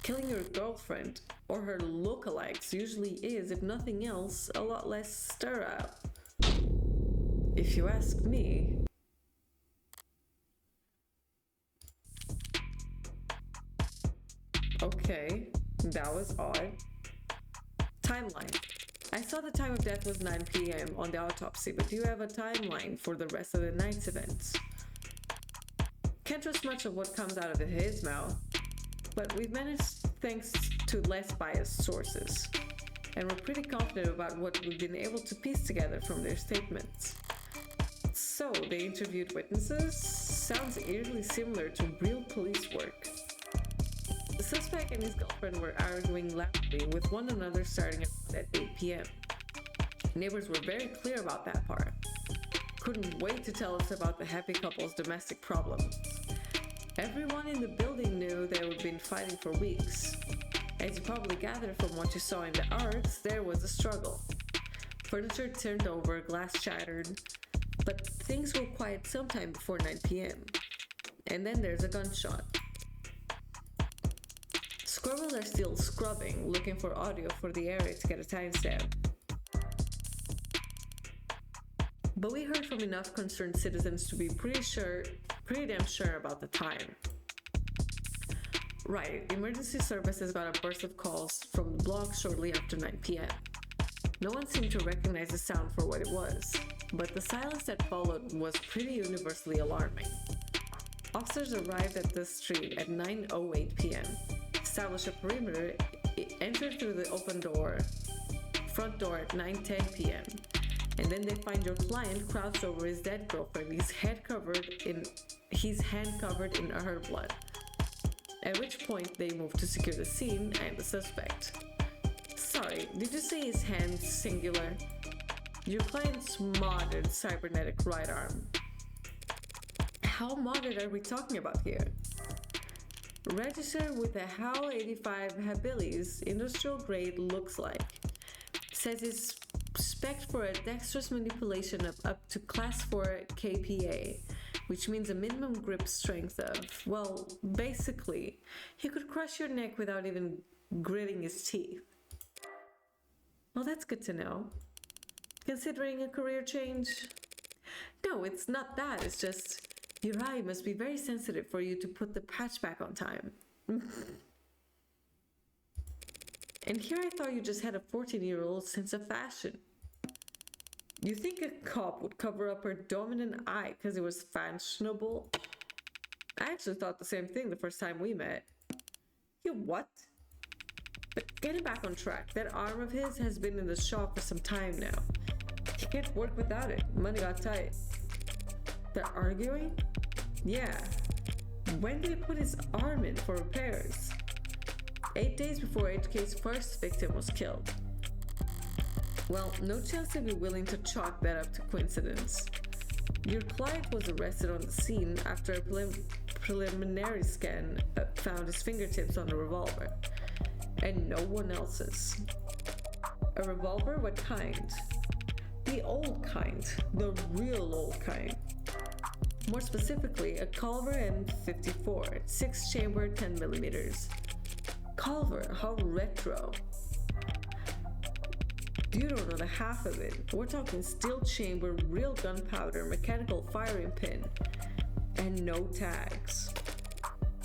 Killing your girlfriend, or her lookalikes, usually is, if nothing else, a lot less sterile. If you ask me. Okay, that was odd. Timeline. I saw the time of death was 9 p.m. on the autopsy, but do you have a timeline for the rest of the night's events? Can't trust much of what comes out of his mouth, but we've managed thanks to less biased sources, and we're pretty confident about what we've been able to piece together from their statements. So, they interviewed witnesses? Sounds eerily similar to real police work. The suspect and his girlfriend were arguing loudly with one another starting at 8 p.m. Neighbors were very clear about that part. Couldn't wait to tell us about the happy couple's domestic problems. Everyone in the building knew they had been fighting for weeks. As you probably gathered from what you saw in the arts, there was a struggle. Furniture turned over, glass shattered, but things go quiet sometime before 9 p.m. And then there's a gunshot. Scrubbers are still scrubbing, looking for audio for the area to get a timestamp. But we heard from enough concerned citizens to be pretty damn sure about the time. Right, emergency services got a burst of calls from the block shortly after 9 p.m. No one seemed to recognize the sound for what it was, but the silence that followed was pretty universally alarming. Officers arrived at the street at 9:08 p.m. establish a perimeter, enter through the open front door at 9:10 p.m. And then they find your client crouched over his dead girlfriend, his hand covered in her blood. At which point they move to secure the scene and the suspect. Sorry, did you say his hand singular? Your client's modded cybernetic right arm. How modded are we talking about here? Registered with a HAL 85 Habilis industrial grade looks like. Says it's spec for a dexterous manipulation of up to class 4 kPa, which means a minimum grip strength of, well, basically, he could crush your neck without even gritting his teeth. Well, that's good to know. Considering a career change? No, it's not that, it's just your eye must be very sensitive for you to put the patch back on time. And here I thought you just had a 14-year-old sense of fashion. You think a cop would cover up her dominant eye because it was fashionable? I actually thought the same thing the first time we met. You what? But getting back on track, that arm of his has been in the shop for some time now. He can't work without it. Money got tight. They're arguing? Yeah. When did he put his arm in for repairs? 8 days before HK's first victim was killed. Well, no chance they'd be willing to chalk that up to coincidence. Your client was arrested on the scene after a preliminary scan found his fingertips on a revolver, and no one else's. A revolver? What kind? The old kind. The real old kind. More specifically, a Culver M54, 6-chamber, 10 millimeters. Culver, how retro. You don't know the half of it. We're talking steel chamber, real gunpowder, mechanical firing pin, and no tags.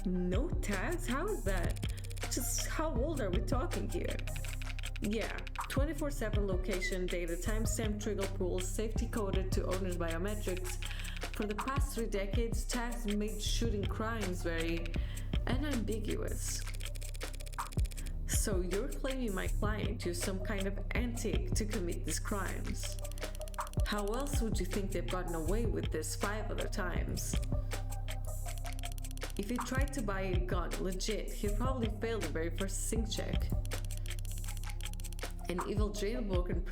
No tags? How is that? Just how old are we talking here? Yeah, 24/7 location data, timestamp, trigger pools, safety coded to owner's biometrics. For the past 3 decades, tags made shooting crimes very unambiguous. So you're claiming my client used some kind of antique to commit these crimes. How else would you think they've gotten away with this 5 other times? If he tried to buy a gun legit, he'd probably fail the very first sync check. And evil jailbroken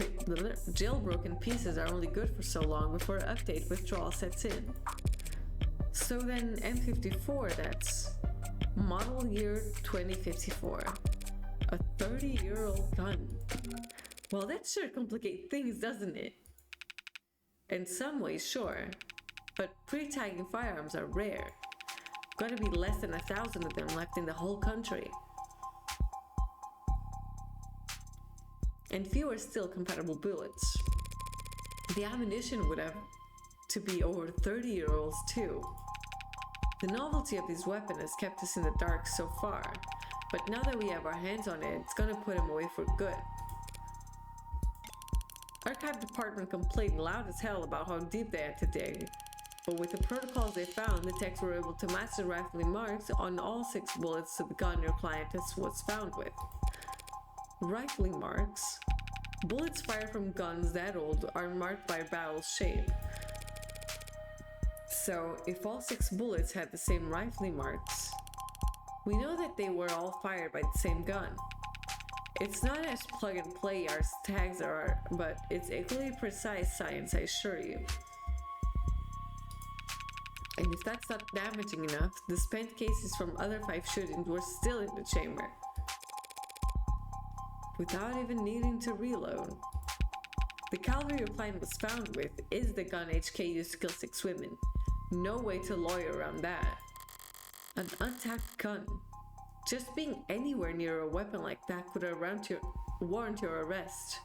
pieces are only good for so long before update withdrawal sets in. So then M54, that's model year 2054. A 30-year-old gun. Well, that sure complicates things, doesn't it? In some ways, sure. But pre-tagging firearms are rare. Gotta be less than 1,000 of them left in the whole country. And fewer still compatible bullets. The ammunition would have to be over 30-year-olds too. The novelty of this weapon has kept us in the dark so far, but now that we have our hands on it, it's gonna put him away for good. Archive department complained loud as hell about how deep they had to dig, but with the protocols they found, the techs were able to match the rifling marks on all 6 bullets to the gun your client was found with. Rifling marks? Bullets fired from guns that old are marked by barrel shape. So, if all 6 bullets had the same rifling marks, we know that they were all fired by the same gun. It's not as plug and play as tags are, but it's equally precise science, I assure you. And if that's not damaging enough, the spent cases from other 5 shootings were still in the chamber, without even needing to reload. The caliber your client was found with is the gun HK used to kill 6 women. No way to lawyer around that. An untapped gun. Just being anywhere near a weapon like that could warrant your arrest.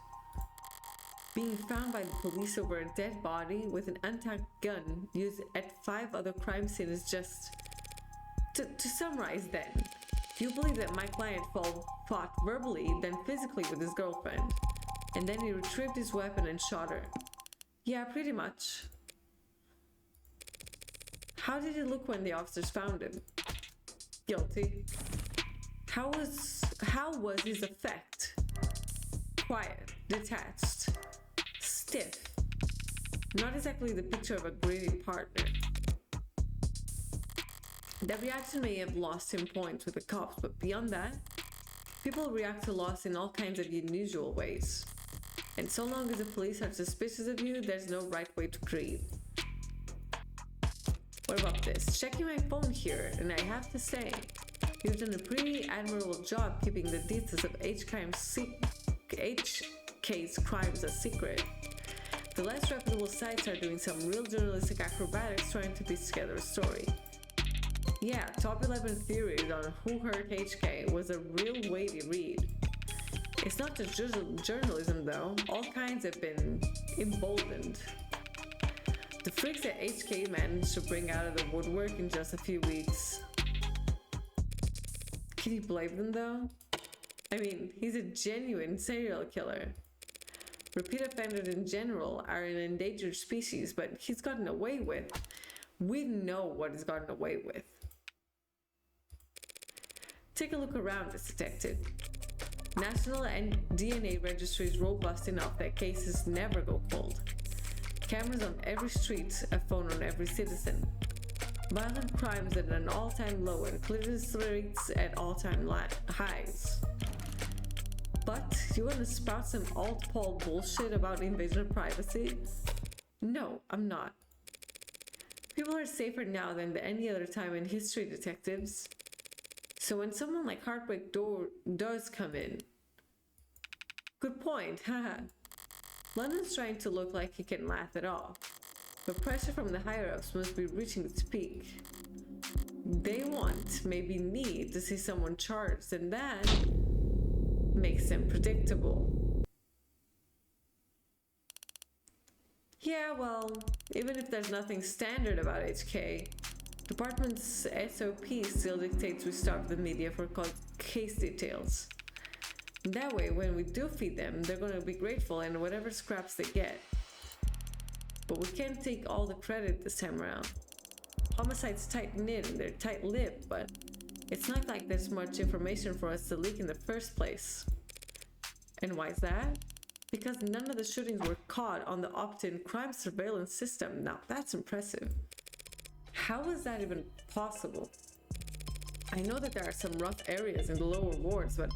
Being found by the police over a dead body with an untapped gun used at 5 other crime scenes is just... To summarize then, you believe that my client fought verbally, then physically with his girlfriend, and then he retrieved his weapon and shot her. Yeah, pretty much. How did he look when the officers found him? Guilty. How was his effect? Quiet, detached, stiff. Not exactly the picture of a greedy partner. That reaction may have lost him points with the cops, but beyond that, people react to loss in all kinds of unusual ways. And so long as the police are suspicious of you, there's no right way to grieve. What about this? Checking my phone here, and I have to say, you've done a pretty admirable job keeping the details of HK's crimes a secret. The less reputable sites are doing some real journalistic acrobatics trying to piece together a story. Yeah, top 11 theories on who hurt HK was a real weighty read. It's not just journalism though, all kinds have been emboldened. The freaks that HK managed to bring out of the woodwork in just a few weeks. Can you blame them though? I mean, he's a genuine serial killer. Repeat offenders in general are an endangered species, but he's gotten away with. We know what he's gotten away with. Take a look around us, detective. National and DNA registry is robust enough that cases never go cold. Cameras on every street, a phone on every citizen. Violent crimes at an all-time low and clearance rates at all-time highs. But you want to spout some alt-pol bullshit about invasion of privacy? No, I'm not. People are safer now than at any other time in history, detectives. So when someone like Heartbreak does come in, good point, haha. London's trying to look like he can laugh it off, but pressure from the higher-ups must be reaching its peak. They want, maybe need, to see someone charged, and that makes them predictable. Yeah, well, even if there's nothing standard about HK, department's SOP still dictates we start the media for case details. That way, when we do feed them, they're going to be grateful in whatever scraps they get. But we can't take all the credit this time around. Homicides tight-knit, they're tight-lipped, but it's not like there's much information for us to leak in the first place. And why is that? Because none of the shootings were caught on the opt-in crime surveillance system. Now, that's impressive. How is that even possible? I know that there are some rough areas in the lower wards, but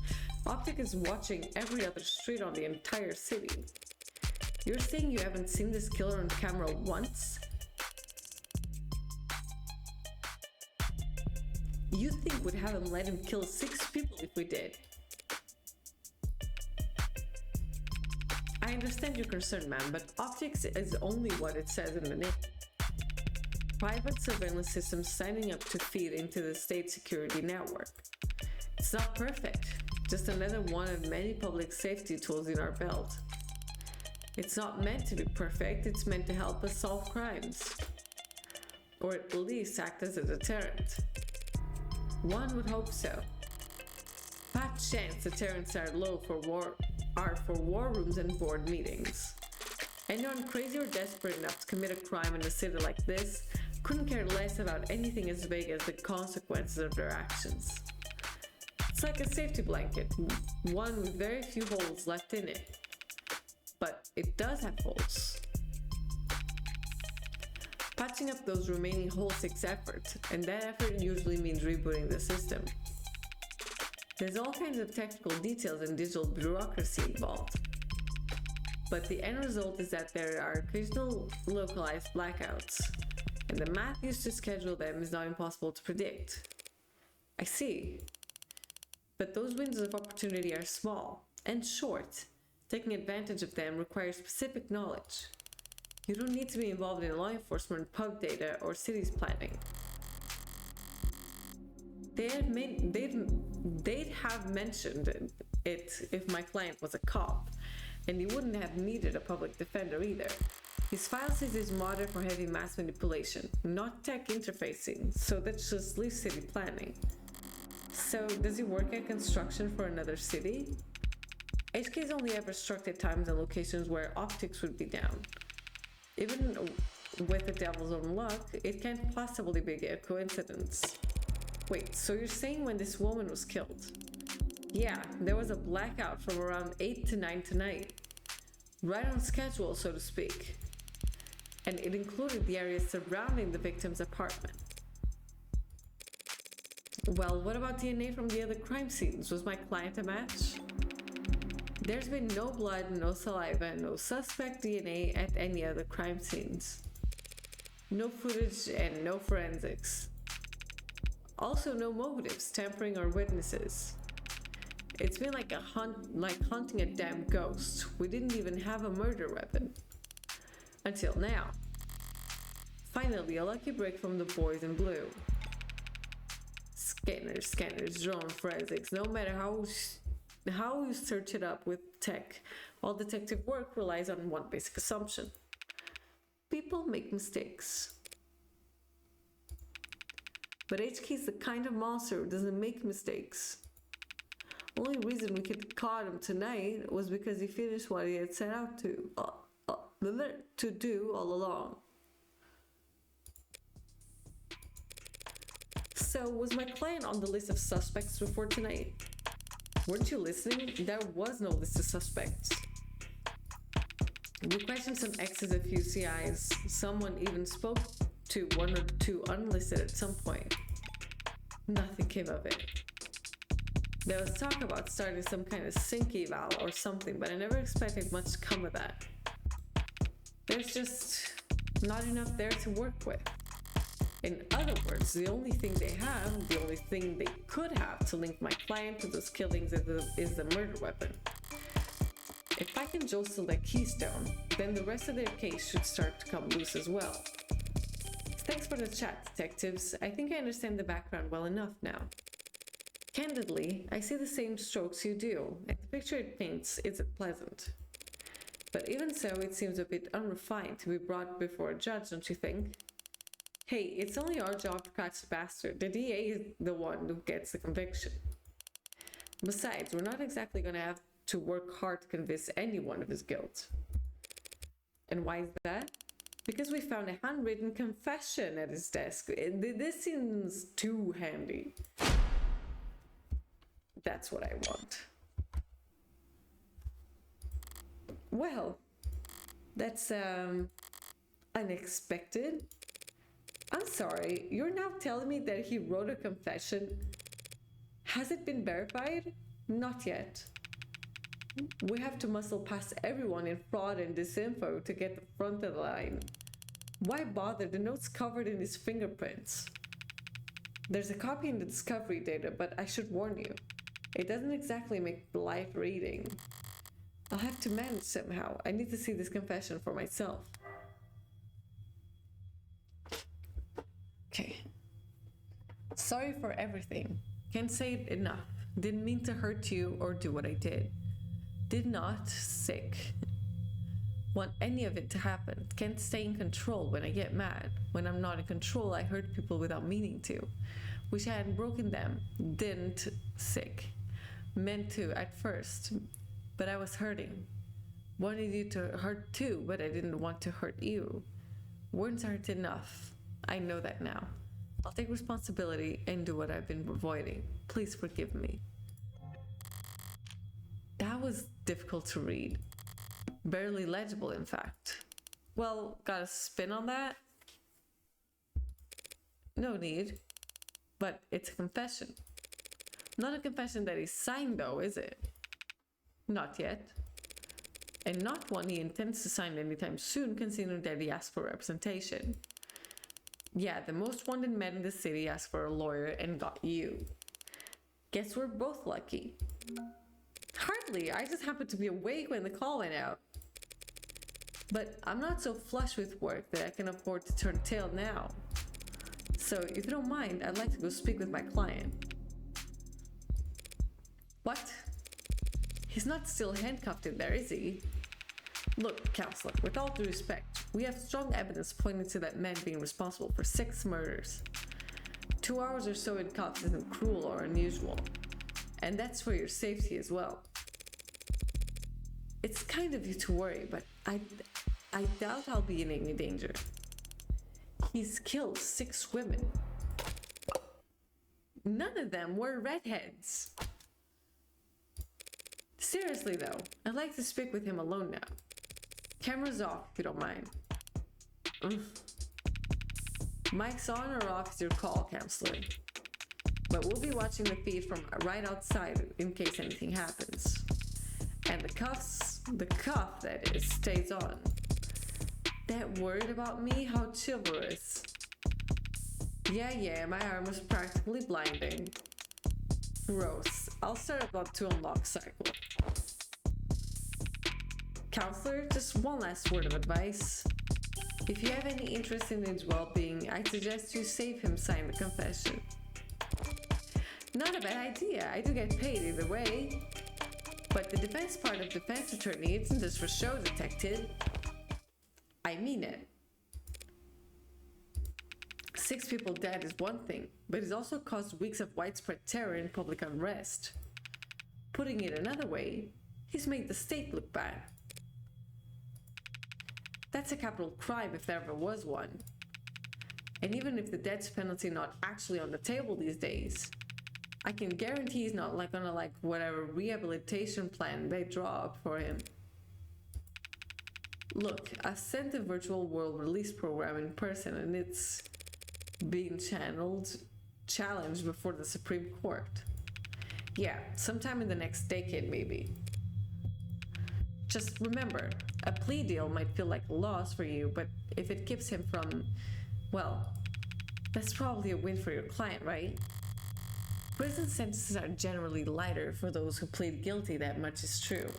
Optic is watching every other street on the entire city. You're saying you haven't seen this killer on camera once? You think we'd have him let him kill 6 people if we did? I understand your concern, ma'am, but optics is only what it says in the name. Private surveillance systems signing up to feed into the state security network. It's not perfect, just another one of many public safety tools in our belt. It's not meant to be perfect, it's meant to help us solve crimes. Or at least act as a deterrent. One would hope so. Pat chance deterrents are low for war rooms and board meetings. Anyone crazy or desperate enough to commit a crime in a city like this couldn't care less about anything as vague as the consequences of their actions. It's like a safety blanket, one with very few holes left in it. But it does have holes. Patching up those remaining holes takes effort, and that effort usually means rebooting the system. There's all kinds of technical details and digital bureaucracy involved. But the end result is that there are occasional localized blackouts, and the math used to schedule them is not impossible to predict. I see. But those windows of opportunity are small and short. Taking advantage of them requires specific knowledge. You don't need to be involved in law enforcement, pub data, or cities planning. They'd have mentioned it if my client was a cop, and he wouldn't have needed a public defender either. His file says he's modded for heavy mass manipulation, not tech interfacing, so that's just leave city planning. So, does he work at construction for another city? HK's only ever struck at times and locations where optics would be down. Even with the devil's own luck, it can't possibly be a coincidence. Wait, so you're saying when this woman was killed, Yeah, there was a blackout from around 8 to 9 tonight. Right on schedule, so to speak. And it included the area surrounding the victim's apartment. Well, what about DNA from the other crime scenes? Was my client a match? There's been no blood, no saliva, no suspect DNA at any other crime scenes. No footage and no forensics. Also, no motives, tampering, or witnesses. It's been like hunting a damn ghost. We didn't even have a murder weapon. Until now. Finally, a lucky break from the boys in blue. Scanners, drone forensics. No matter how you search it up with tech, all detective work relies on one basic assumption. People make mistakes. But HK is the kind of monster who doesn't make mistakes. Only reason we could caught him tonight was because he finished what he had set out to do all along. So, was my client on the list of suspects before tonight? Weren't you listening? There was no list of suspects. We questioned some exes of few CIs. Someone even spoke to one or two unlisted at some point. Nothing came of it. There was talk about starting some kind of sync eval or something, but I never expected much to come of that. There's just not enough there to work with. In other words, the only thing they could have to link my client to those killings is the murder weapon. If I can jostle that keystone, then the rest of their case should start to come loose as well. Thanks for the chat, detectives. I think I understand the background well enough now. Candidly, I see the same strokes you do, and the picture it paints isn't pleasant. But even so, it seems a bit unrefined to be brought before a judge, don't you think? Hey, it's only our job to catch the bastard. The DA is the one who gets the conviction. Besides, we're not exactly going to have to work hard to convince anyone of his guilt. And why is that? Because we found a handwritten confession at his desk. This seems too handy. That's what I want. Well, that's unexpected. I'm sorry, you're now telling me that he wrote a confession? Has it been verified? Not yet. We have to muscle past everyone in fraud and disinfo to get the front of the line. Why bother? The note's covered in his fingerprints. There's a copy in the discovery data, but I should warn you, it doesn't exactly make light reading. I'll have to manage somehow. I need to see this confession for myself. Okay. Sorry for everything. Can't say it enough. Didn't mean to hurt you or do what I did. Did not, sick. Want any of it to happen. Can't stay in control when I get mad. When I'm not in control, I hurt people without meaning to. Wish I hadn't broken them. Didn't, sick. Meant to at first, but I was hurting. Wanted you to hurt too, but I didn't want to hurt you. Words aren't enough. I know that now. I'll take responsibility and do what I've been avoiding. Please forgive me. That was difficult to read. Barely legible, in fact. Well, got a spin on that? No need. But it's a confession. Not a confession that is signed, though, is it? Not yet. And not one he intends to sign anytime soon, considering that he asked for representation. Yeah, the most wanted man in the city asked for a lawyer and got you. Guess we're both lucky. Hardly, I just happened to be awake when the call went out. But I'm not so flush with work that I can afford to turn tail now. So, if you don't mind, I'd like to go speak with my client. What? He's not still handcuffed in there, is he? Look, counselor, with all due respect, we have strong evidence pointing to that man being responsible for 6 murders. 2 hours or so in cuffs isn't cruel or unusual. And that's for your safety as well. It's kind of you to worry, but I doubt I'll be in any danger. He's killed 6 women. None of them were redheads. Seriously though, I'd like to speak with him alone now. Camera's off if you don't mind. Mic's on or off is your call, counselor. But we'll be watching the feed from right outside in case anything happens. And the cuff that is, stays on. That word about me, how chivalrous. Yeah, my arm was practically blinding. Gross. I'll start about to unlock cycle. Counselor, just one last word of advice. If you have any interest in his well-being, I suggest you save him sign the confession. Not a bad idea. I do get paid either way. But the defense part of defense attorney isn't just for show, detective. I mean it. 6 people dead is one thing, but it's also caused weeks of widespread terror and public unrest. Putting it another way, he's made the state look bad. That's a capital crime if there ever was one. And even if the death penalty not actually on the table these days, I can guarantee he's not gonna like whatever rehabilitation plan they draw up for him. Look, I sent the virtual world release program in person and it's being challenged before the Supreme Court. Yeah, sometime in the next decade maybe. Just remember, a plea deal might feel like a loss for you, but if it keeps him from, well, that's probably a win for your client, right? Prison sentences are generally lighter for those who plead guilty, that much is true.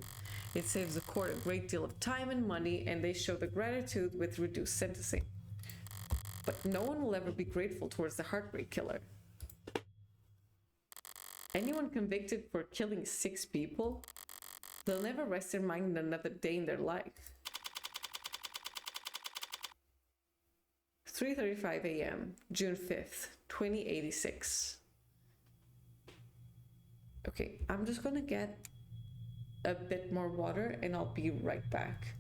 It saves the court a great deal of time and money, and they show the gratitude with reduced sentencing. But no one will ever be grateful towards the heartbreak killer. Anyone convicted for killing 6 people, they'll never rest their mind another day in their life. 3:35 a.m., June 5th, 2086. Okay, I'm just gonna get a bit more water and I'll be right back.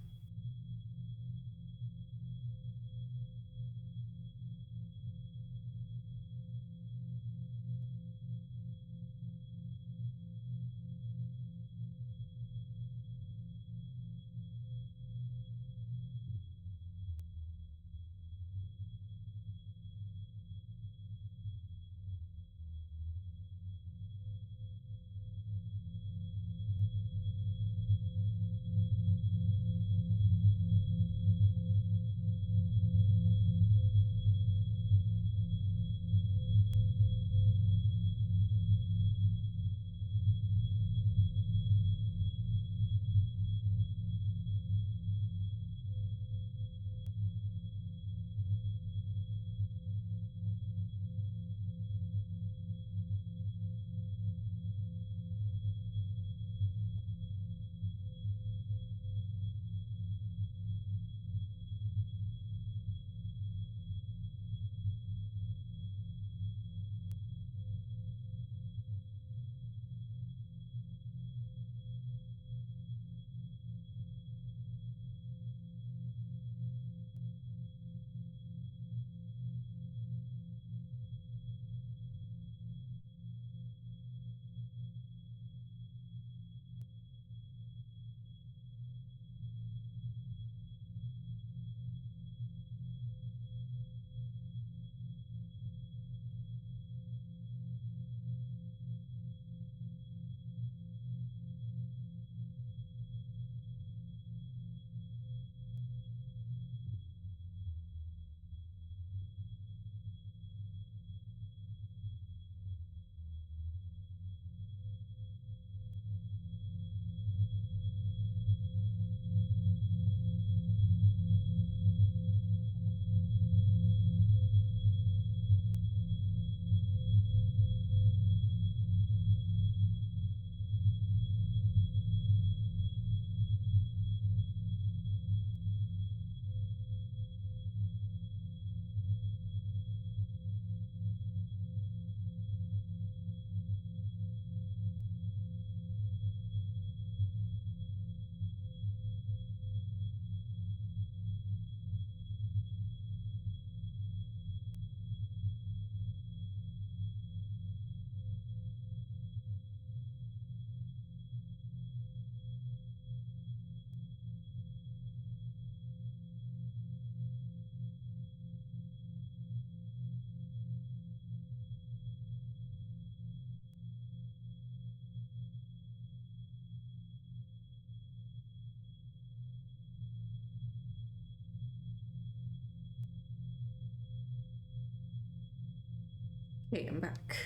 Hey, I'm back.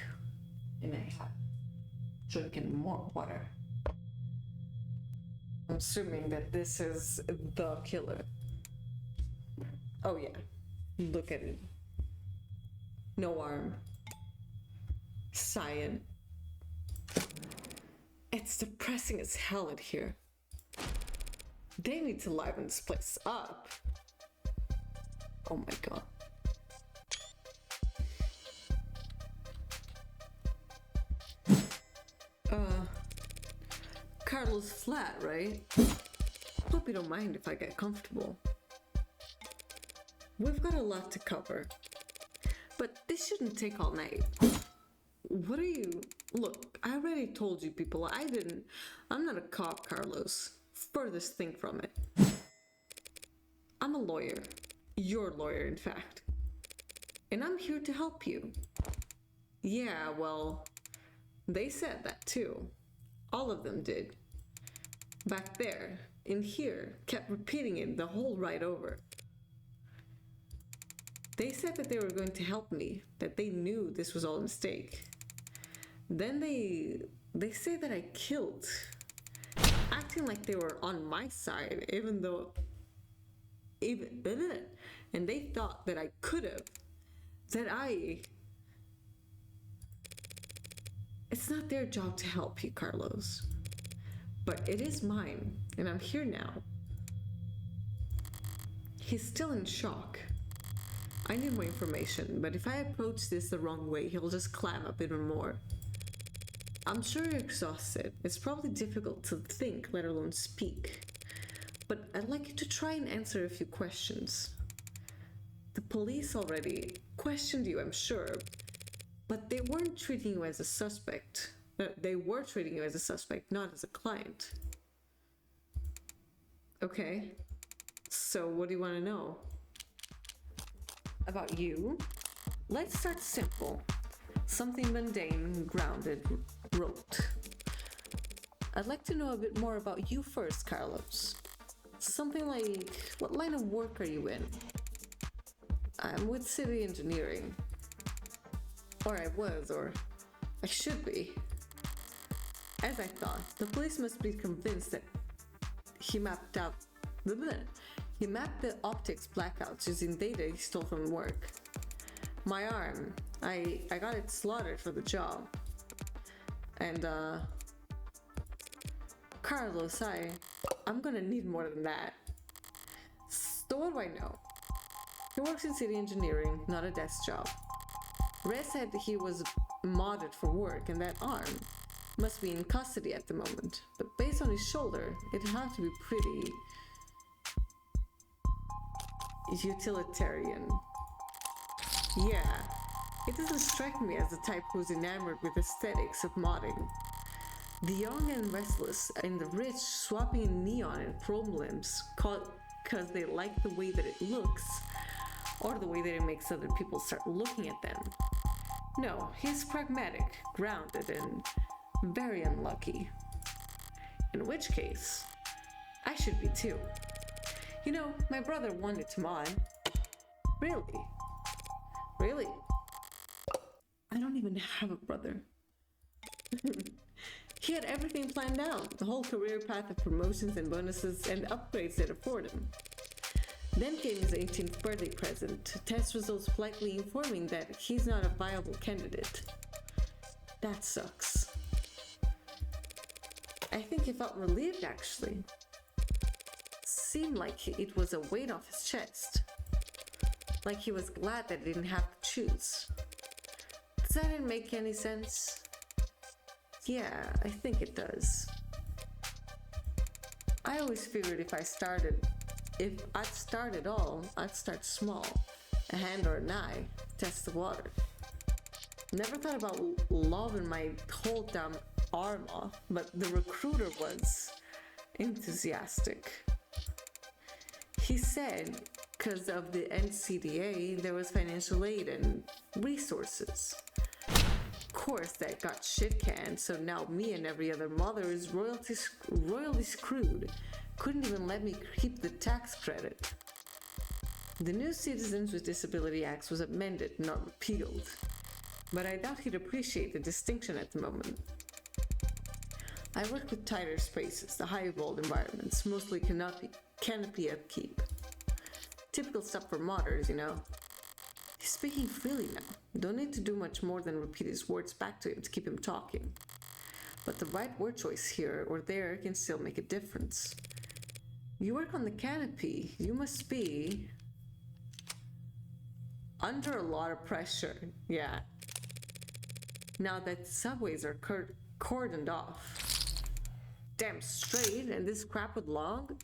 And I have drinking more water. I'm assuming that this is the killer. Oh yeah, look at it. No arm. Cyan. It's depressing as hell in here. They need to liven this place up. Oh my god. Carlos flat, right? Hope you don't mind if I get comfortable. We've got a lot to cover, but this shouldn't take all night. What are you? Look, I already told you people, I'm not a cop, Carlos. Furthest thing from it. I'm a lawyer. Your lawyer, in fact. And I'm here to help you. Yeah, well, they said that too. All of them did. Back there, in here, kept repeating it the whole ride over. They said that they were going to help me, that they knew this was all a mistake. Then they say that I killed, acting like they were on my side, and they thought that I could have, It's not their job to help you, Carlos. But it is mine, and I'm here now. He's still in shock. I need more information, but if I approach this the wrong way, he'll just clam up even more. I'm sure you're exhausted. It's probably difficult to think, let alone speak. But I'd like you to try and answer a few questions. The police already questioned you, I'm sure, but they weren't treating you as a suspect. They were treating you as a suspect, not as a client. Okay, so what do you want to know? About you? Let's start simple. Something mundane, grounded, rote. I'd like to know a bit more about you first, Carlos. Something like, what line of work are you in? I'm with city engineering. Or I was, or I should be. As I thought, the police must be convinced that he mapped the optics blackouts using data he stole from work. My arm, I got it slaughtered for the job. And Carlos, I'm gonna need more than that. So what do I know? He works in city engineering, not a desk job. Red said he was modded for work, and that arm must be in custody at the moment. But based on his shoulder, it'd have to be pretty utilitarian. Yeah, it doesn't strike me as the type who's enamored with aesthetics of modding. The young and restless and the rich swapping in neon and chrome limbs because they like the way that it looks or the way that it makes other people start looking at them. No, he's pragmatic, grounded, and very unlucky. In which case, I should be too. You know, my brother wanted to mod. Really? Really? I don't even have a brother. He had everything planned out, the whole career path of promotions and bonuses and upgrades that afford him. Then came his 18th birthday present, test results politely informing that he's not a viable candidate. That sucks. I think he felt relieved, actually. Seemed like it was a weight off his chest. Like he was glad that he didn't have to choose. Does that even make any sense? Yeah, I think it does. I always figured if I'd start at all, I'd start small. A hand or an eye, test the water. Never thought about lobbing my whole damn arm off, but the recruiter was enthusiastic. He said because of the NCDA, there was financial aid and resources. Of course, that got shit canned, so now me and every other mother is royally screwed. Couldn't even let me keep the tax credit. The new Citizens with Disability Act was amended, not repealed. but I doubt he'd appreciate the distinction at the moment. I work with tighter spaces, the high-walled environments, mostly canopy upkeep. Typical stuff for modders, you know. He's speaking freely now. You don't need to do much more than repeat his words back to him to keep him talking. But the right word choice here or there can still make a difference. You work on the canopy. You must be under a lot of pressure. Yeah. Now that subways are cordoned off. Damn straight, and this crap would log?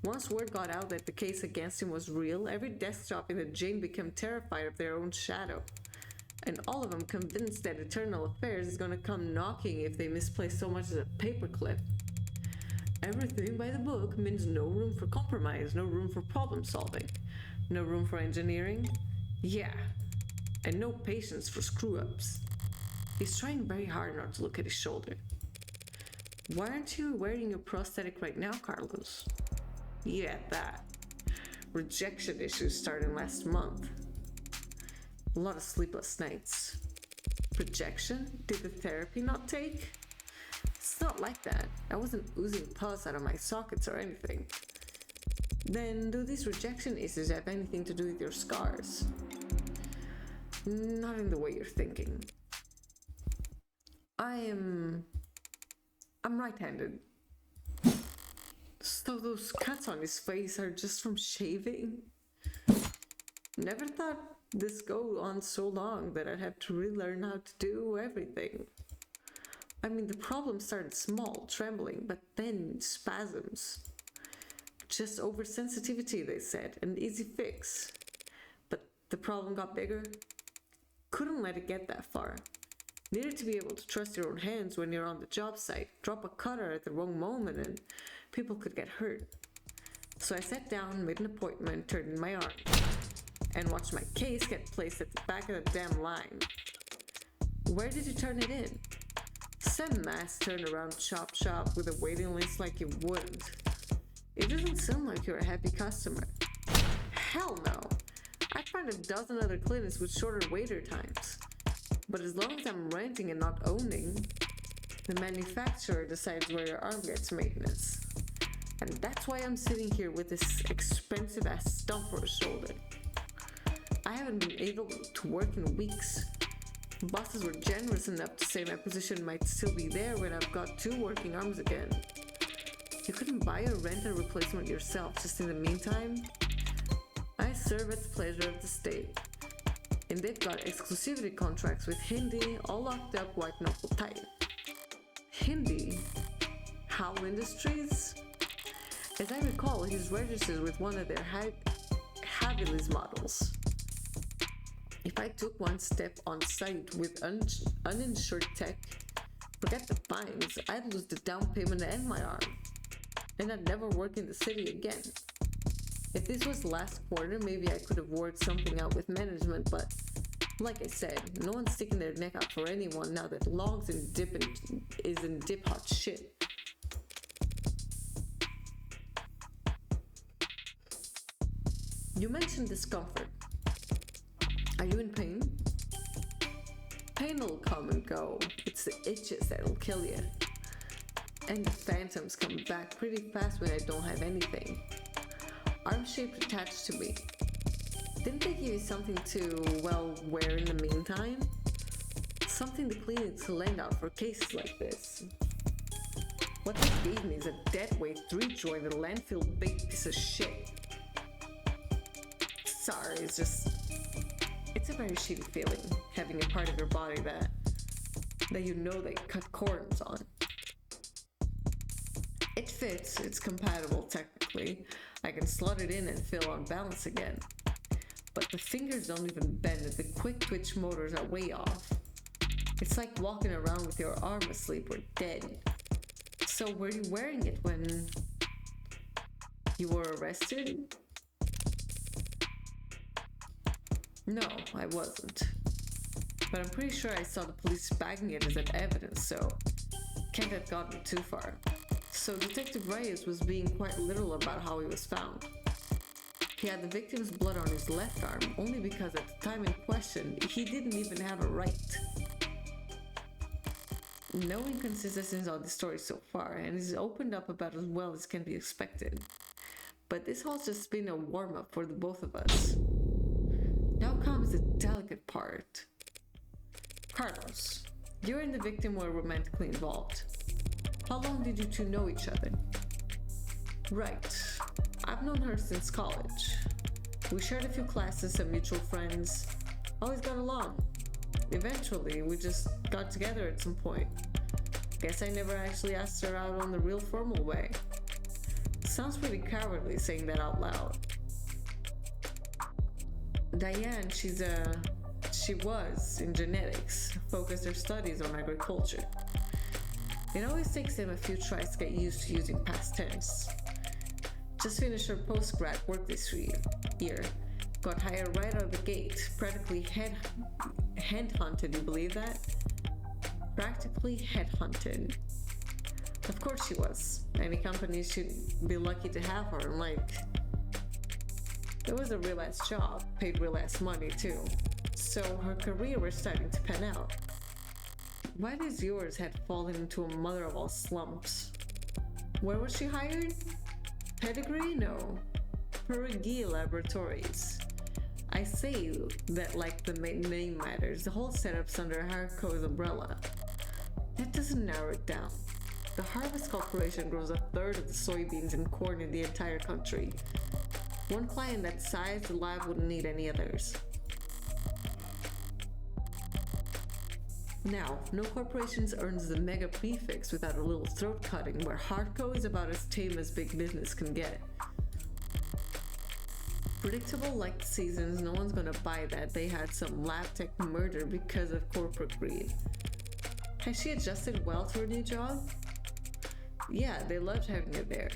Once word got out that the case against him was real, every desktop in the gym became terrified of their own shadow. And all of them convinced that Eternal Affairs is gonna come knocking if they misplace so much as a paperclip. Everything by the book means no room for compromise, no room for problem solving, no room for engineering. Yeah, and no patience for screw-ups. He's trying very hard not to look at his shoulder. Why aren't you wearing your prosthetic right now, Carlos? Yeah, that. Rejection issues starting last month. A lot of sleepless nights. Rejection? Did the therapy not take? It's not like that. I wasn't oozing pus out of my sockets or anything. Then do these rejection issues have anything to do with your scars? Not in the way you're thinking. I'm right-handed. So those cuts on his face are just from shaving? Never thought this go on so long that I'd have to relearn how to do everything. I mean, the problem started small, trembling, but then spasms. Just oversensitivity, they said, an easy fix. But the problem got bigger. Couldn't let it get that far. Needed to be able to trust your own hands when you're on the job site. Drop a cutter at the wrong moment and people could get hurt. So I sat down, made an appointment, turned in my arm, and watched my case get placed at the back of the damn line. Where did you turn it in? Some mass turnaround shop with a waiting list like you wouldn't. It doesn't sound like you're a happy customer. Hell no! I'd find a dozen other clinics with shorter waiter times. But as long as I'm renting and not owning, the manufacturer decides where your arm gets maintenance. And that's why I'm sitting here with this expensive ass stump for a shoulder. I haven't been able to work in weeks. Bosses were generous enough to say my position might still be there when I've got 2 working arms again. You couldn't buy or rent a replacement yourself just in the meantime? I serve at the pleasure of the state. And they've got exclusivity contracts with Hindi, all locked up white knuckle tight. Hindi? Howl Industries? As I recall, he's registered with one of their Havilis models. If I took one step on site with uninsured tech, forget the fines, I'd lose the down payment and my arm. And I'd never work in the city again. If this was last quarter, maybe I could have worked something out with management, but like I said, no one's sticking their neck out for anyone now that logs is in dip hot shit. You mentioned discomfort. Are you in pain? Pain will come and go. It's the itches that'll kill you. And the phantoms come back pretty fast when I don't have anything. Arm-shaped attached to me. Didn't they give you something to, well, wear in the meantime? Something the clinics lend out for cases like this. What they gave me is a deadweight 3-joint landfill big piece of shit. Sorry, it's a very shitty feeling, having a part of your body that you know they cut corners on. It fits, it's compatible technically. I can slot it in and feel on balance again. But the fingers don't even bend and the quick twitch motors are way off. It's like walking around with your arm asleep or dead. So were you wearing it when you were arrested? No, I wasn't. But I'm pretty sure I saw the police bagging it as an evidence, so can't have gotten too far. So Detective Reyes was being quite literal about how he was found. He had the victim's blood on his left arm only because at the time in question, he didn't even have a right. No inconsistencies on the story so far, and he's opened up about as well as can be expected. But this has just been a warm-up for the both of us. Now comes the delicate part. Carlos, you and the victim were romantically involved. How long did you two know each other? Right. I've known her since college. We shared a few classes, some mutual friends. Always got along. Eventually, we just got together at some point. Guess I never actually asked her out on the real formal way. Sounds pretty cowardly saying that out loud. Diane, she was in genetics, focused her studies on agriculture. It always takes them a few tries to get used to using past tense. Just finished her post-grad work this year. Got hired right out of the gate. Practically headhunted, you believe that? Practically headhunted. Of course she was. Any company should be lucky to have her, and it was a real ass job, paid real ass money too. So her career was starting to pan out. Why does yours had fallen into a mother of all slumps? Where was she hired? Pedigree? No. Perigee Laboratories. I say that like the name matters. The whole setup's under Harco's umbrella. That doesn't narrow it down. The Harvest Corporation grows a third of the soybeans and corn in the entire country. One client that size, the lab wouldn't need any others. Now, no corporation earns the mega prefix without a little throat cutting, where Harco is about as tame as big business can get. Predictable like the seasons, no one's gonna buy that they had some lab tech murder because of corporate greed. Has she adjusted well to her new job? Yeah, they loved having her there.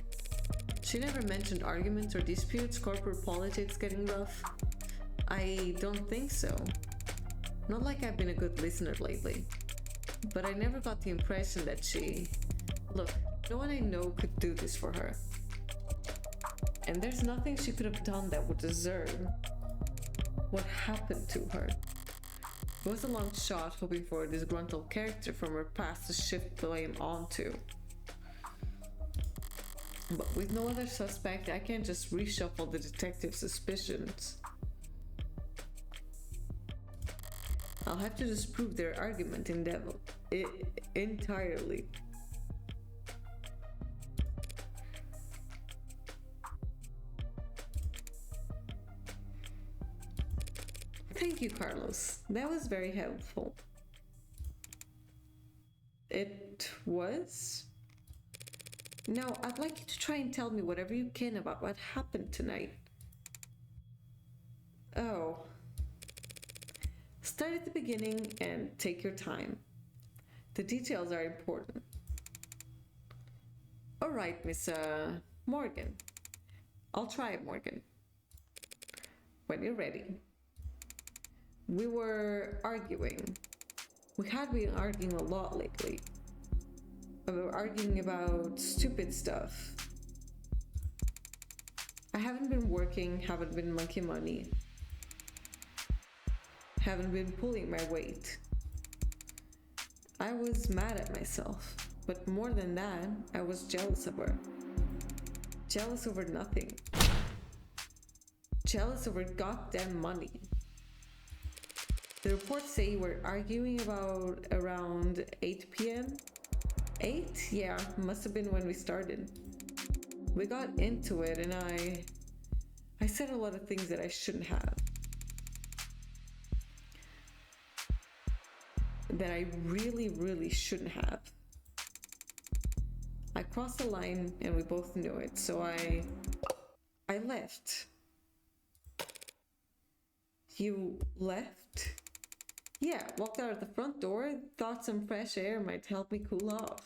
She never mentioned arguments or disputes, corporate politics getting rough. I don't think so. Not like I've been a good listener lately. But I never got the impression that Look, no one I know could do this for her. And there's nothing she could have done that would deserve what happened to her. It was a long shot, hoping for a disgruntled character from her past to shift blame onto. But with no other suspect, I can't just reshuffle the detective's suspicions. I'll have to disprove their argument entirely. Thank you, Carlos. That was very helpful. It was? Now, I'd like you to try and tell me whatever you can about what happened tonight. Oh. Start at the beginning and take your time. The details are important. All right, Miss Morgan. I'll try it, Morgan. When you're ready. We were arguing. We had been arguing a lot lately. We were arguing about stupid stuff. I haven't been working, haven't been monkey money. Haven't been pulling my weight. I was mad at myself, but more than that, I was jealous of her. Jealous over nothing. Jealous over goddamn money. The reports say you were arguing about around 8 p.m. 8? Yeah, must have been when we started. We got into it and I said a lot of things that I shouldn't have. That I really, really shouldn't have. I crossed the line and we both knew it, so I left. You left? Yeah, walked out of the front door, thought some fresh air might help me cool off.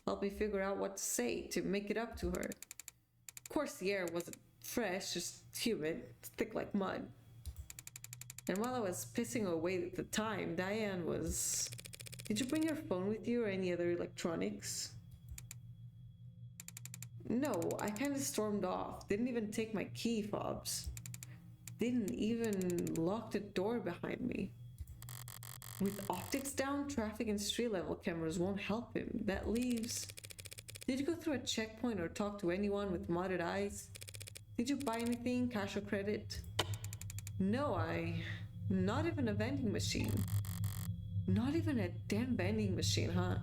Help me figure out what to say to make it up to her. Of course the air wasn't fresh, just humid, thick like mud. And while I was pissing away at the time, Diane was... Did you bring your phone with you or any other electronics? No, I kind of stormed off. Didn't even take my key fobs. didn't even lock the door behind me. With optics down, traffic and street level cameras won't help him. That leaves... Did you go through a checkpoint or talk to anyone with modded eyes? Did you buy anything, cash or credit? No, not even a vending machine. Not even a damn vending machine, huh?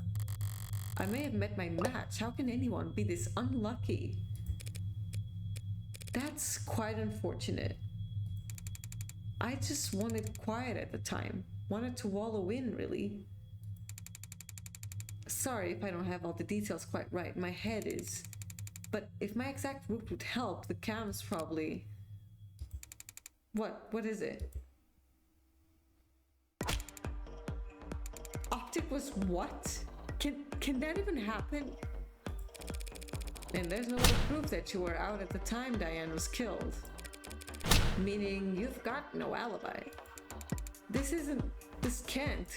I may have met my match. How can anyone be this unlucky? That's quite unfortunate. I just wanted quiet at the time. Wanted to wallow in, really. Sorry if I don't have all the details quite right. My head is. But if my exact route would help, the cam's probably... What is it? Optic was what? Can that even happen? And there's no other proof that you were out at the time Diane was killed. Meaning you've got no alibi. This can't.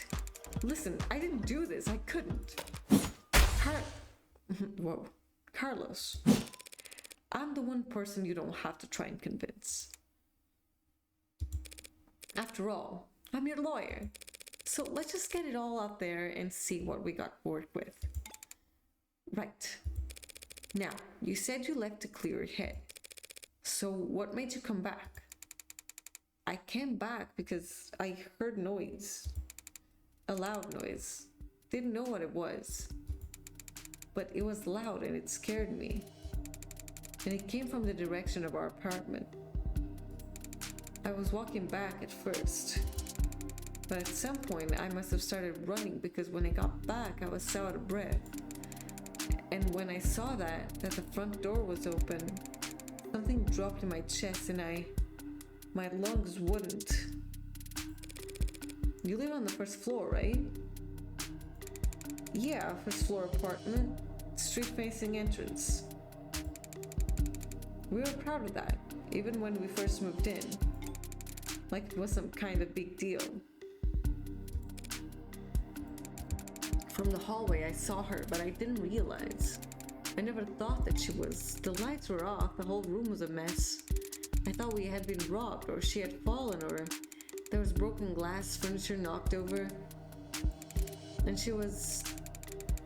Listen, I didn't do this. I couldn't. Whoa. Carlos. I'm the one person you don't have to try and convince. After all, I'm your lawyer. So let's just get it all out there and see what we got to work with. Right. Now, you said you left to clear your head. So what made you come back? I came back because I heard noise. A loud noise. Didn't know what it was. But it was loud and it scared me. And it came from the direction of our apartment. I was walking back at first. But at some point I must have started running because when I got back I was so out of breath. And when I saw that the front door was open, something dropped in my chest and my lungs wouldn't. You live on the first floor, right? Yeah, first floor apartment, street facing entrance. We were proud of that, even when we first moved in. Like it was some kind of big deal. From the hallway I saw her, but I didn't realize. I never thought that she was. The lights were off, the whole room was a mess. I thought we had been robbed, or she had fallen, or there was broken glass, furniture knocked over. And she was...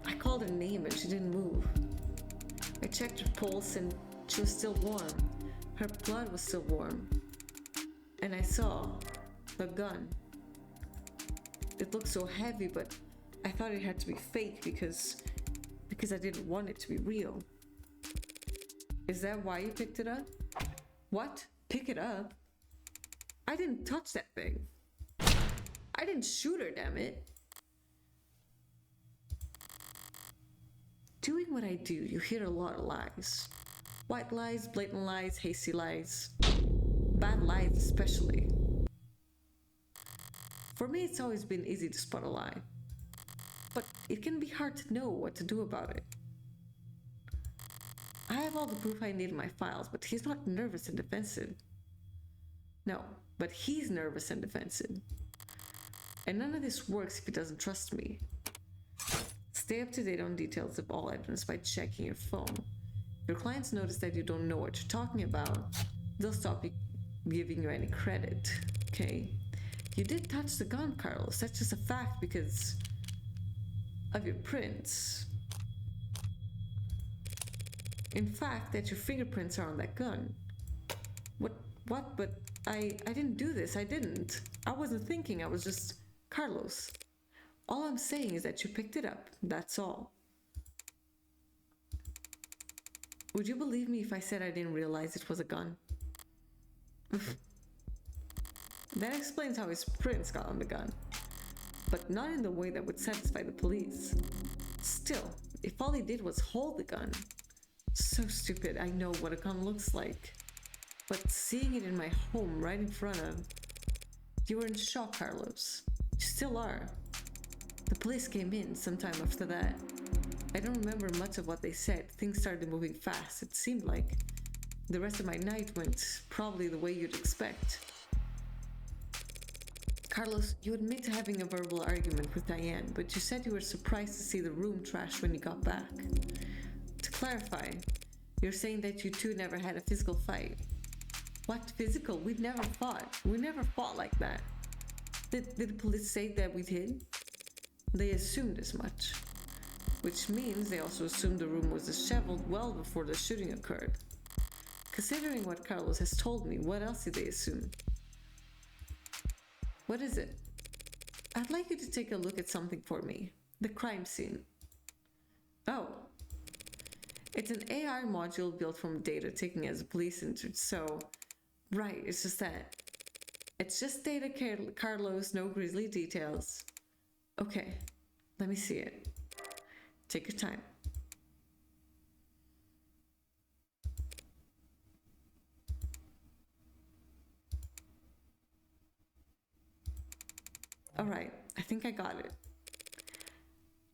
I called her name and she didn't move. I checked her pulse and she was still warm. Her blood was still warm. And I saw the gun. It looked so heavy, but I thought it had to be fake because I didn't want it to be real. Is that why you picked it up? What? Pick it up? I didn't touch that thing. I didn't shoot her, damn it. Doing what I do, you hear a lot of lies. White lies, blatant lies, hasty lies. Bad lies especially. For me, it's always been easy to spot a lie. But it can be hard to know what to do about it. I have all the proof I need in my files, but he's not nervous and defensive. No, but he's nervous and defensive. And none of this works if he doesn't trust me. Stay up to date on details of all evidence by checking your phone. If your clients notice that you don't know what you're talking about, they'll stop giving you any credit, okay? You did touch the gun, Carlos. That's just a fact because of your prints. In fact, that your fingerprints are on that gun. What? But I didn't do this. I didn't. I wasn't thinking. I was just... Carlos, all I'm saying is that you picked it up. That's all. Would you believe me if I said I didn't realize it was a gun? That explains how his prints got on the gun. But not in the way that would satisfy the police. Still, if all he did was hold the gun... So stupid, I know what a gun looks like. But seeing it in my home right in front of... You were in shock, Carlos. You still are. The police came in sometime after that. I don't remember much of what they said. Things started moving fast, it seemed like. The rest of my night went probably the way you'd expect. Carlos, you admit to having a verbal argument with Diane, but you said you were surprised to see the room trashed when you got back. To clarify, you're saying that you two never had a physical fight. What physical? We never fought. We never fought like that. Did the police say that we did? They assumed as much. Which means they also assumed the room was disheveled well before the shooting occurred. Considering what Carlos has told me, what else did they assume? What is it? I'd like you to take a look at something for me. The crime scene. Oh. It's an AI module built from data taken as a police entered, so... Right, it's just that. It's just data, Carlos, no grisly details. Okay, let me see it. Take your time. All right, I think I got it.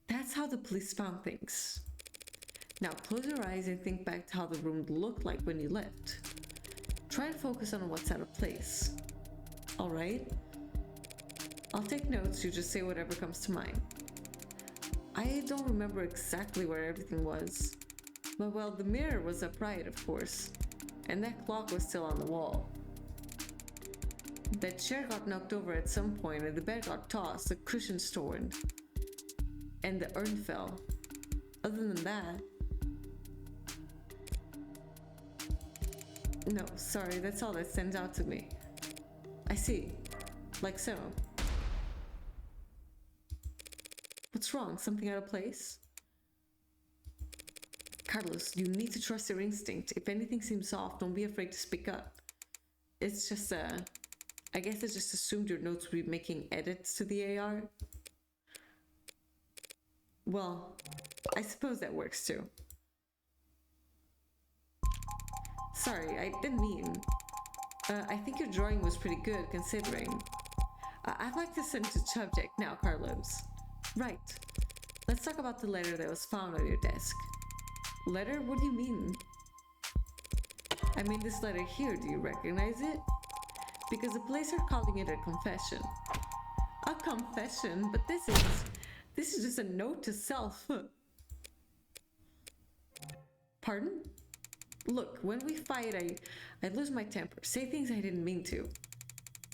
That's how the police found things. Now close your eyes and think back to how the room looked like when you left. Try and focus on what's out of place. All right? I'll take notes, you just say whatever comes to mind. I don't remember exactly where everything was. But well, the mirror was upright, of course. And that clock was still on the wall. That chair got knocked over at some point and the bed got tossed, the cushions torn. And the urn fell. Other than that... No, sorry, that's all that stands out to me. I see. Like so. What's wrong? Something out of place? Carlos, you need to trust your instinct. If anything seems off, don't be afraid to speak up. It's just, I guess I just assumed your notes would be making edits to the AR. Well, I suppose that works too. Sorry, I didn't mean... I think your drawing was pretty good, considering. I'd like to send to subject now, Carlos. Right. Let's talk about the letter that was found on your desk. Letter? What do you mean? I mean this letter here, do you recognize it? Because the police are calling it a confession. A confession? But this is just a note to self. Pardon? Look, when we fight, I lose my temper, say things I didn't mean to.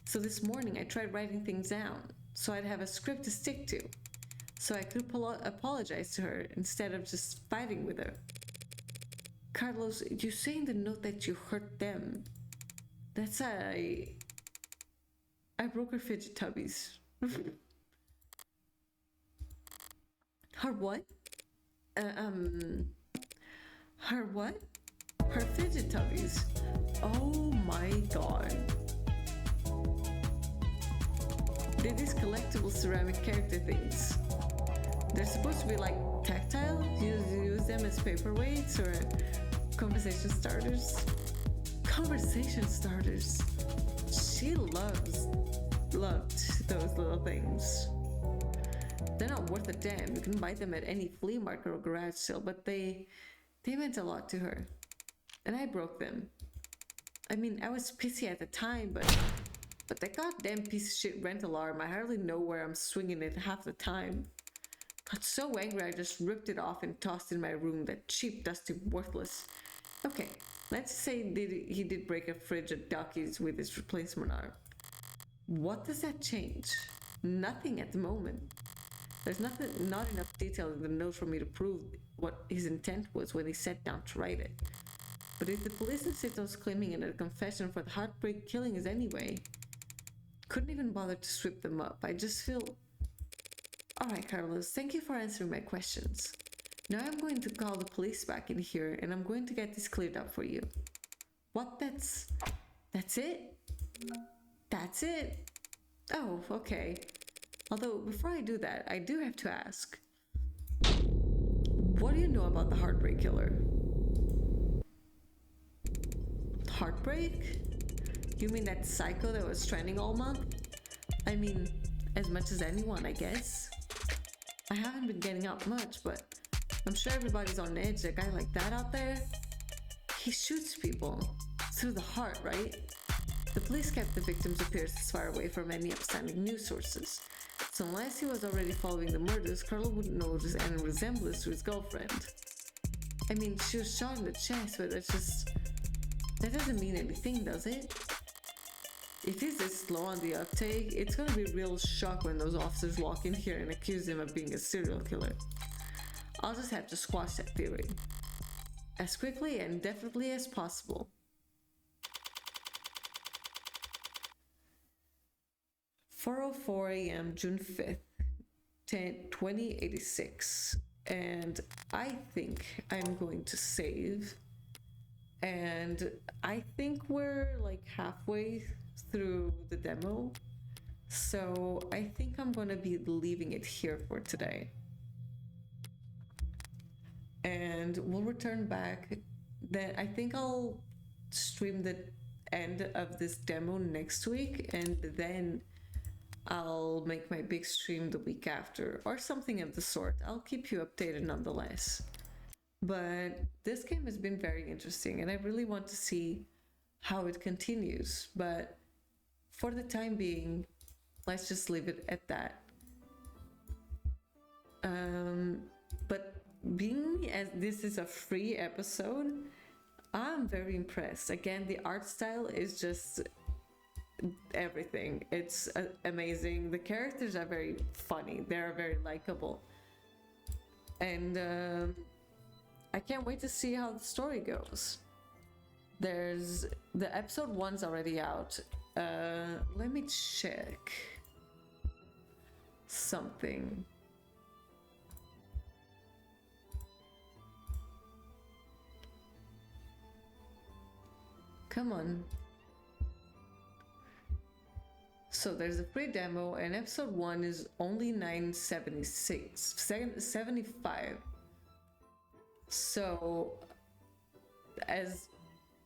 So this morning I tried writing things down, so I'd have a script to stick to. So I could apologize to her instead of just fighting with her. Carlos, you say in the note that you hurt them. That's I broke her fidget tubbies. Her what? Her what? Her fidget tubbies. Oh my god. They're these collectible ceramic character things. They're supposed to be like tactile. Use them as paperweights or conversation starters. Conversation starters. She loved those little things. They're not worth a damn. You can buy them at any flea market or garage sale, but they meant a lot to her. And I broke them. I mean, I was pissy at the time, but that goddamn piece of shit rental alarm, I hardly know where I'm swinging it half the time. Got so angry I just ripped it off and tossed it in my room, that cheap, dusty, worthless. Okay, let's say he did break a fridge at Ducky's with his replacement arm. What does that change? Nothing at the moment. There's not enough detail in the note for me to prove what his intent was when he sat down to write it. But if the police insist on claiming it a confession for the heartbreak killings anyway, couldn't even bother to sweep them up. I just feel... Alright, Carlos, thank you for answering my questions. Now I'm going to call the police back in here and I'm going to get this cleared up for you. What? That's it? That's it? Oh, okay. Although, before I do that, I do have to ask. What do you know about the heartbreak killer? Heartbreak? You mean that psycho that was trending all month? I mean, as much as anyone, I guess. I haven't been getting out much, but I'm sure everybody's on edge. A guy like that out there, he shoots people through the heart, right? The police kept the victim's appearances far away from any upstanding news sources. So unless he was already following the murders, Carlo wouldn't notice any resemblance to his girlfriend. I mean, she was shot in the chest, but that's just... That doesn't mean anything, does it? If he's this slow on the uptake, it's gonna be real shock when those officers walk in here and accuse him of being a serial killer. I'll just have to squash that theory as quickly and definitely as possible. 4:04 a.m. June 5th, 2086, and I think I'm going to save, and I think we're like halfway through the demo, so I think I'm gonna be leaving it here for today, and we'll return back. Then I think I'll stream the end of this demo next week, and then I'll make my big stream the week after, or something of the sort. I'll keep you updated nonetheless. But this game has been very interesting, and I really want to see how it continues. But for the time being, let's just leave it at that. But being as this is a free episode, I'm very impressed. Again, the art style is just everything. It's amazing. The characters are very funny. They're very likable, and I can't wait to see how the story goes. There's the episode 1's already out. Let me check something. Come on. So there's a free demo, and episode 1 is only 976, 75. So as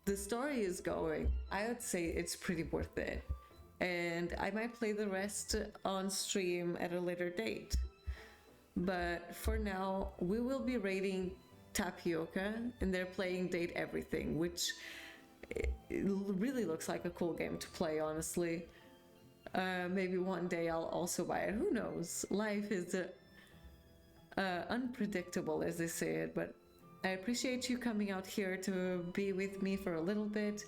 the story is going, I would say it's pretty worth it. And I might play the rest on stream at a later date. But for now, we will be rating Tapioca, and they're playing Date Everything, which it really looks like a cool game to play, honestly. Maybe one day I'll also buy it. Who knows? Life is unpredictable, as they say it, but I appreciate you coming out here to be with me for a little bit,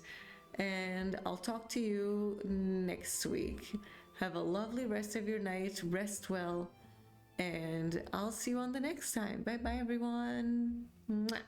and I'll talk to you next week. Have a lovely rest of your night, rest well, and I'll see you on the next time. Bye bye, everyone. Mwah.